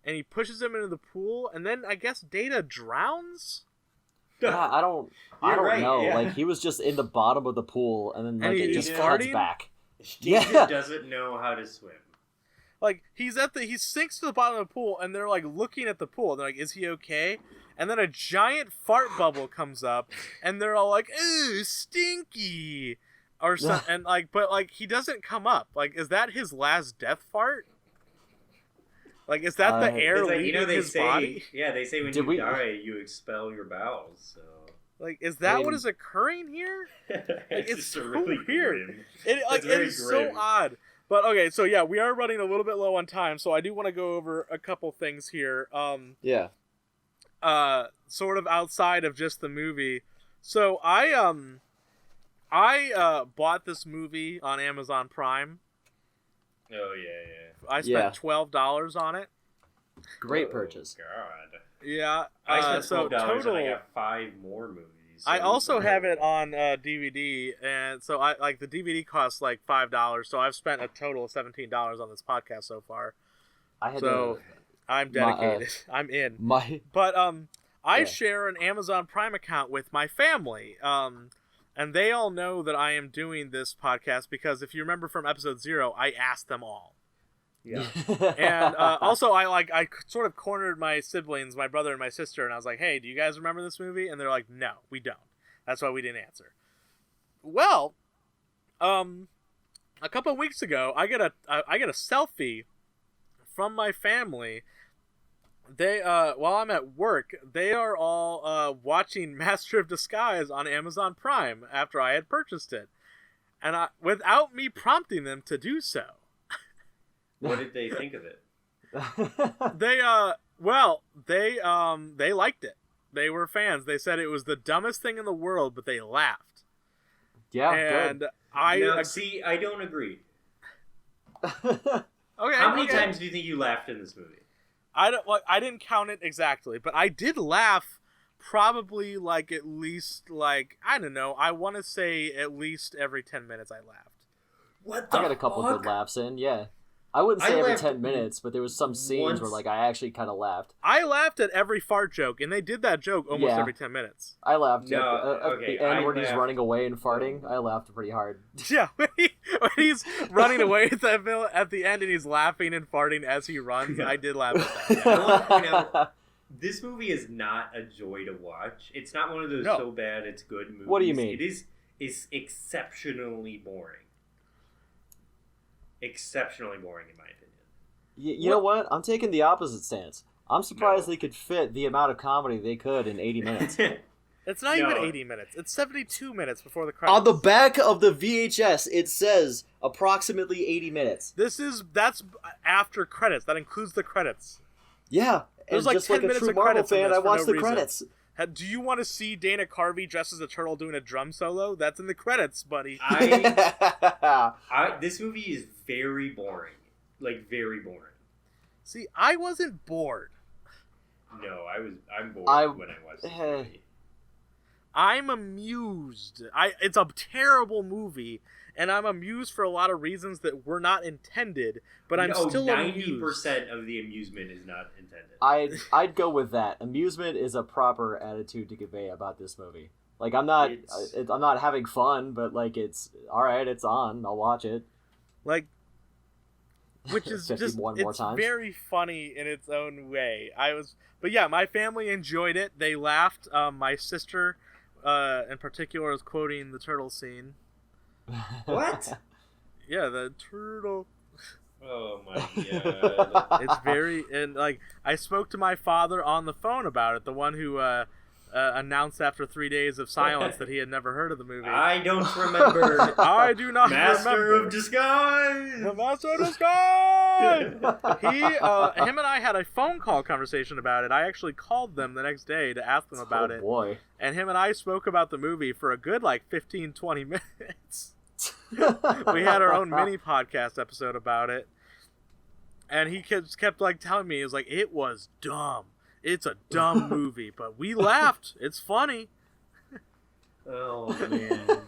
and he pushes him into the pool, and then I guess Data drowns. Yeah, I don't know. Yeah. Like he was just in the bottom of the pool, and then like it just cuts back. Data doesn't know how to swim. Like he sinks to the bottom of the pool, and they're like looking at the pool. They're like, "Is he okay?" And then a giant fart bubble comes up, and they're all like, "Ooh, stinky," or something. And like, but like he doesn't come up. Like, is that his last death fart? Like, is that the air leaving his body? Yeah, they say when you die, you expel your bowels. So, like, is that what is occurring here? Like, it's so really weird. It's so odd. But okay, so yeah, we are running a little bit low on time, so I do want to go over a couple things here. Yeah. Sort of outside of just the movie. So I bought this movie on Amazon Prime. Oh yeah. I spent $12 on it. Great purchase. God. Yeah. I spent $12 and I got 5 more movies. So I also have it on DVD, and so I like the DVD costs like $5. So I've spent a total of $17 on this podcast so far. I'm dedicated. I'm in. But I share an Amazon Prime account with my family. And they all know that I am doing this podcast because if you remember from episode 0, I asked them all. Yeah. And also I sort of cornered my siblings, my brother and my sister, and I was like, "Hey, do you guys remember this movie?" And they're like, "No, we don't." That's why we didn't answer. Well, a couple of weeks ago, I get a selfie from my family. They while I'm at work, they are all watching Master of Disguise on Amazon Prime after I had purchased it, and without me prompting them to do so. What did they think of it? They liked it. They were fans. They said it was the dumbest thing in the world, but they laughed. Yeah, and good. I don't agree. Okay. How many times do you think you laughed in this movie? I didn't count it exactly, but I did laugh probably like at least like I don't know. I want to say at least every 10 minutes I laughed. What the I got a couple good laughs in, yeah. I wouldn't say every 10 minutes, but there was some scenes where like I actually kind of laughed. I laughed at every fart joke, and they did that joke almost every 10 minutes. I laughed at the end when he's running away and farting. I laughed pretty hard. Yeah, when he's running away at the end and he's laughing and farting as he runs. I did laugh at that. I want to point out, this movie is not a joy to watch. It's not one of those so bad it's good movies. What do you mean? It's exceptionally boring. Exceptionally boring, in my opinion. You know what? I'm taking the opposite stance. I'm surprised they could fit the amount of comedy they could in 80 minutes. It's not even 80 minutes. It's 72 minutes before the credits. On the back of the VHS, it says approximately 80 minutes. That's after credits. That includes the credits. Yeah. There's like 10 minutes of credits in this I watched the reason. credits. Do you want to see Dana Carvey dressed as a turtle doing a drum solo? That's in the credits, buddy. This movie is very boring. Like, very boring. See, I wasn't bored. No, I'm bored when I watched this movie. I'm amused. It's a terrible movie, and I'm amused for a lot of reasons that were not intended, but I'm still 90% amused. 90% of the amusement is not intended. I'd go with that. Amusement is a proper attitude to convey about this movie. Like, I'm not having fun, but like, it's all right. It's on. I'll watch it. Like, which is just it's very funny in its own way. But yeah, my family enjoyed it. They laughed. My sister, in particular, was quoting the turtle scene. What? Yeah, the turtle. Oh my god! It's very and like I spoke to my father on the phone about it. The one who announced after 3 days of silence that he had never heard of the movie. I don't remember. I do not Master remember. of Disguise. The Master of Disguise. Him and I had a phone call conversation about it. I actually called them the next day to ask them about it. Oh boy! And him and I spoke about the movie for a good 15-20 minutes. We had our own mini podcast episode about it, and he kept telling me, he was like, it was dumb. It's a dumb movie, but we laughed. It's funny. Oh man!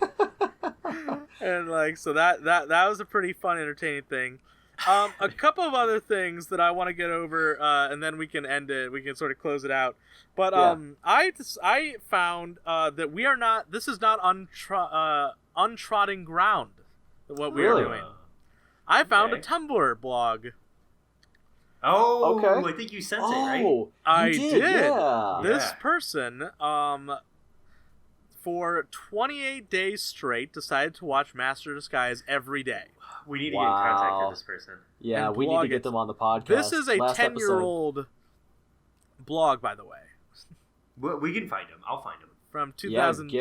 And so that was a pretty fun, entertaining thing. A couple of other things that I want to get over, and then we can end it. We can sort of close it out. But I found that we are not. This is not untrodden ground. What we are doing. I found a Tumblr blog. Oh, okay. I think you sent it, right? I did. Yeah. This person, for 28 days straight, decided to watch Master of Disguise every day. We need to get in contact with this person. Yeah, we need to get them on the podcast. This is a 10-year-old blog, by the way. We can find him. I'll find him. From 2000.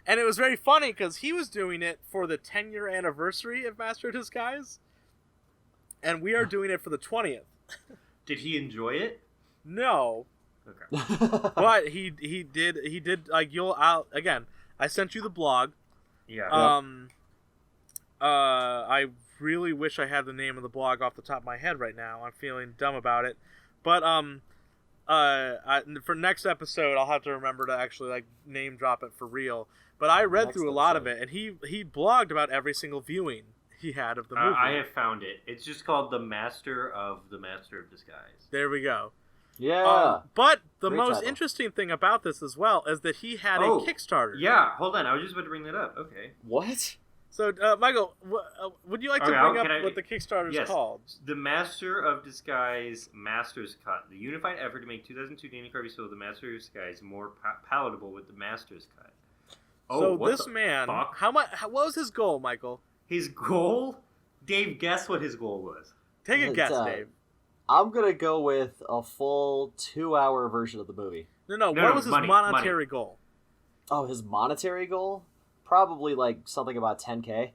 And it was very funny because he was doing it for the 10-year anniversary of Master of Disguise. And we are doing it for the 20th. Did he enjoy it? No. Okay. But he did again, I sent you the blog. Yeah. I really wish I had the name of the blog off the top of my head right now. I'm feeling dumb about it. But for next episode I'll have to remember to actually name drop it for real. But I read through a lot of it, and he blogged about every single viewing he had of the movie. I have found it. It's just called The Master of Disguise. There we go. Yeah. But the most interesting thing about this as well is that he had a Kickstarter. Yeah, hold on. I was just about to bring that up. Okay. What? So, Michael, would you like to bring up what the Kickstarter is called? The Master of Disguise Master's Cut. The unified effort to make 2002 Dana Carvey's film The Master of Disguise more palatable with the Master's Cut. So this man, what was his goal, Michael? His goal? Dave, guess what his goal was. Take a guess, Dave. I'm going to go with a full 2-hour version of the movie. No, what was his monetary goal? Oh, his monetary goal? Probably something about $10K.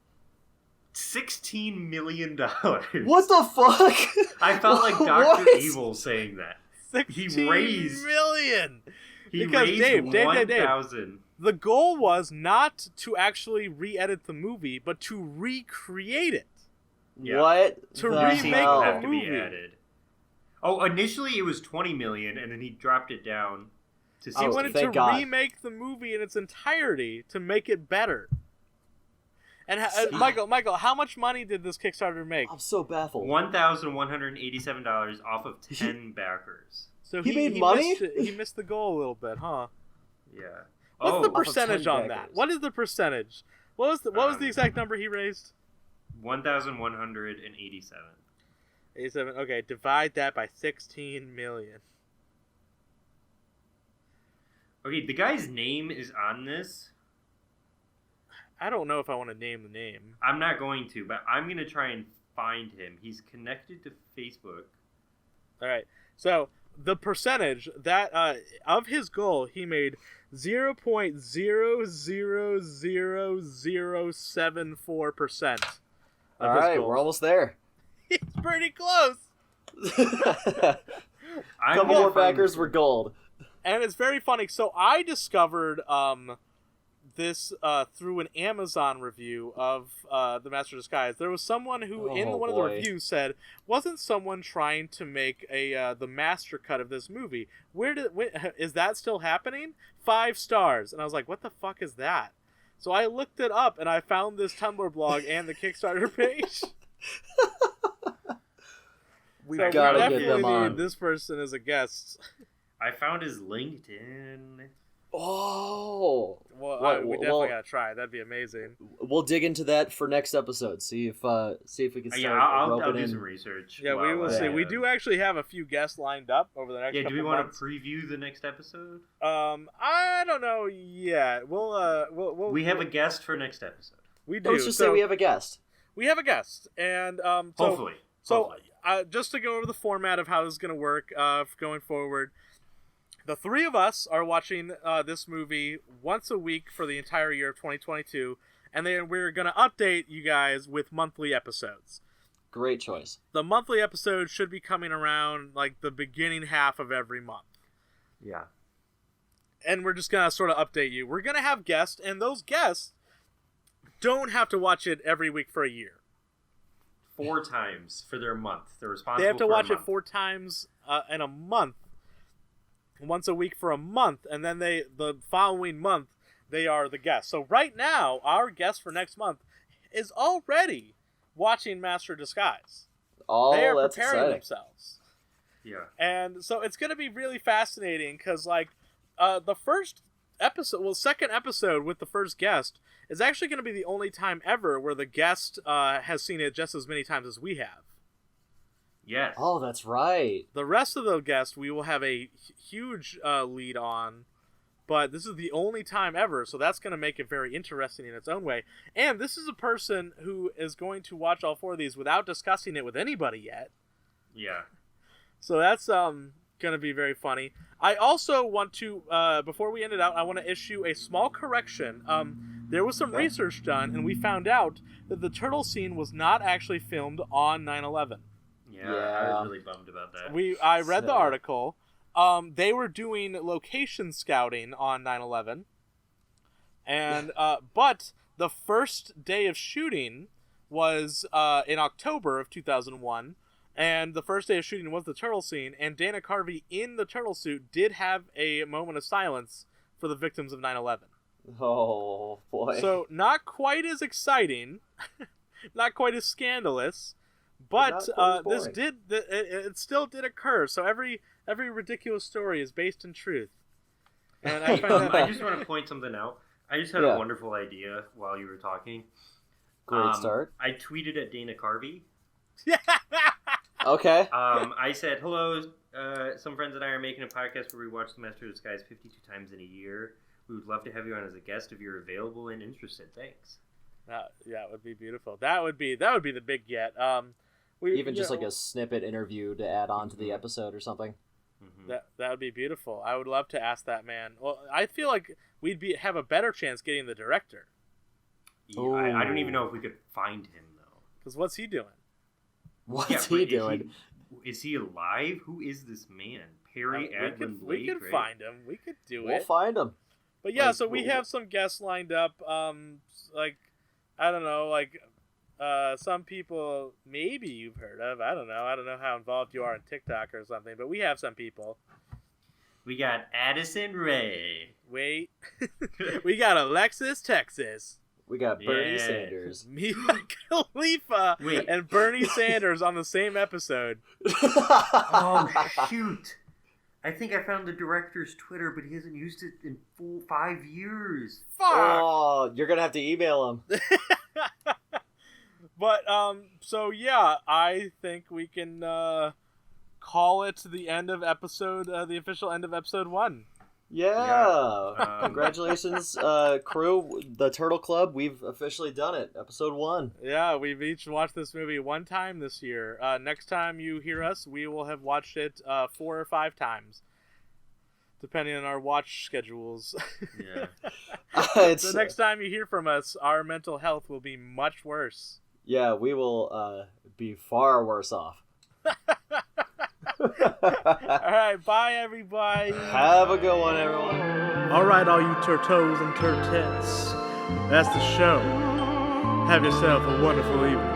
$16 million. What the fuck? I felt like Dr. Evil saying that. $16 million. He raised 1,000. The goal was not to actually re-edit the movie, but to recreate it. Yeah. What? To remake the movie. To be added. Oh, initially it was $20 million, and then he dropped it down to. He wanted to remake the movie in its entirety to make it better. And Michael, how much money did this Kickstarter make? I'm so baffled. $1,187 off of 10 backers. So he made money. He missed the goal a little bit, huh? Yeah. What's the percentage on that? What is the percentage? What was the exact number he raised? 1,187. 87. Okay, divide that by 16 million. Okay, the guy's name is on this. I don't know if I want to name the name. I'm not going to, but I'm going to try and find him. He's connected to Facebook. All right. So the percentage that of his goal, he made 0.000074%. All right, we're almost there. He's pretty close. Couple more backers were gold. And it's very funny. So I discovered this through an Amazon review of The Master of Disguise. There was someone who, one of the reviews, said, wasn't someone trying to make the master cut of this movie? Is that still happening? 5 stars. And I was like, what the fuck is that? So I looked it up, and I found this Tumblr blog and the Kickstarter page. We gotta get them on. This person as a guest. I found his LinkedIn. Oh, well, we definitely gotta try. That'd be amazing. We'll dig into that for next episode. See if we can start. I'll do some research. Yeah, we will see. We do actually have a few guests lined up over the next. Yeah, couple do we want months. to preview the next episode? I don't know yet. We'll we have a guest for next episode. We do. Let's just say we have a guest. We have a guest, and hopefully. Just to go over the format of how this is going to work going forward. The 3 of us are watching this movie once a week for the entire year of 2022, and then we're going to update you guys with monthly episodes. Great choice. The monthly episodes should be coming around like the beginning half of every month. Yeah. And we're just going to sort of update you. We're going to have guests, and those guests don't have to watch it every week for a year. 4 times for their month. They're responsible. They have to for watch it 4 times in a month. Once a week for a month, and then the following month they are the guests. So right now, our guest for next month is already watching Master of Disguise. Oh, they are that's preparing exciting. themselves. Yeah. And so it's going to be really fascinating because, like, the second episode with the first guest is actually going to be the only time ever where the guest has seen it just as many times as we have. Yes. Oh, that's right. The rest of the guests we will have a huge lead on, but this is the only time ever, so that's going to make it very interesting in its own way. And this is a person who is going to watch all 4 of these without discussing it with anybody yet. Yeah. So that's going to be very funny. I also want to, before we end it out, I want to issue a small correction. There was some research done, and we found out that the turtle scene was not actually filmed on 9/11. Yeah, I was really bummed about that. I read the article. They were doing location scouting on 9/11, and but the first day of shooting was in October of 2001, and the first day of shooting was the turtle scene. And Dana Carvey in the turtle suit did have a moment of silence for the victims of 9/11. Oh boy! So not quite as exciting, not quite as scandalous. But it still did occur. So every ridiculous story is based in truth. And I just want to point something out. I just had a wonderful idea while you were talking. Great start. I tweeted at Dana Carvey. Okay. I said, hello, some friends and I are making a podcast where we watch The Master of Disguise 52 times in a year. We would love to have you on as a guest if you're available and interested. Thanks. That would be beautiful. That would be the big get. Even just like a snippet interview to add on to the episode or something. Mm-hmm. That would be beautiful. I would love to ask that man. Well, I feel like we'd have a better chance getting the director. Yeah, I don't even know if we could find him though. Because what's he doing? What's he doing? Is he alive? Who is this man? Perry Adlin Blake? We could find him. We could do it. We'll find him. But yeah, so we have some guests lined up. Like, I don't know, like. Some people maybe you've heard of. I don't know how involved you are in TikTok or something, but we have some people. We got Addison Rae. Wait. We got Alexis Texas. We got Bernie Sanders. Mia Khalifa and Bernie Sanders on the same episode. Oh, shoot. I think I found the director's Twitter, but he hasn't used it in full 5 years. Fuck! Oh, you're going to have to email him. But so yeah, I think we can call it the end of episode, the official end of episode 1. Yeah. Congratulations, crew, the Turtle Club. We've officially done it. Episode 1. Yeah, we've each watched this movie 1 time this year. Next time you hear us, we will have watched it 4 or 5 times, depending on our watch schedules. Yeah. So next time you hear from us, our mental health will be much worse. Yeah, we will be far worse off. Alright, bye everybody. Have a good one, everyone. Alright, all you turtos and turtettes. That's the show. Have yourself a wonderful evening.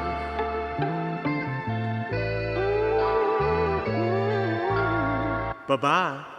Bye-bye.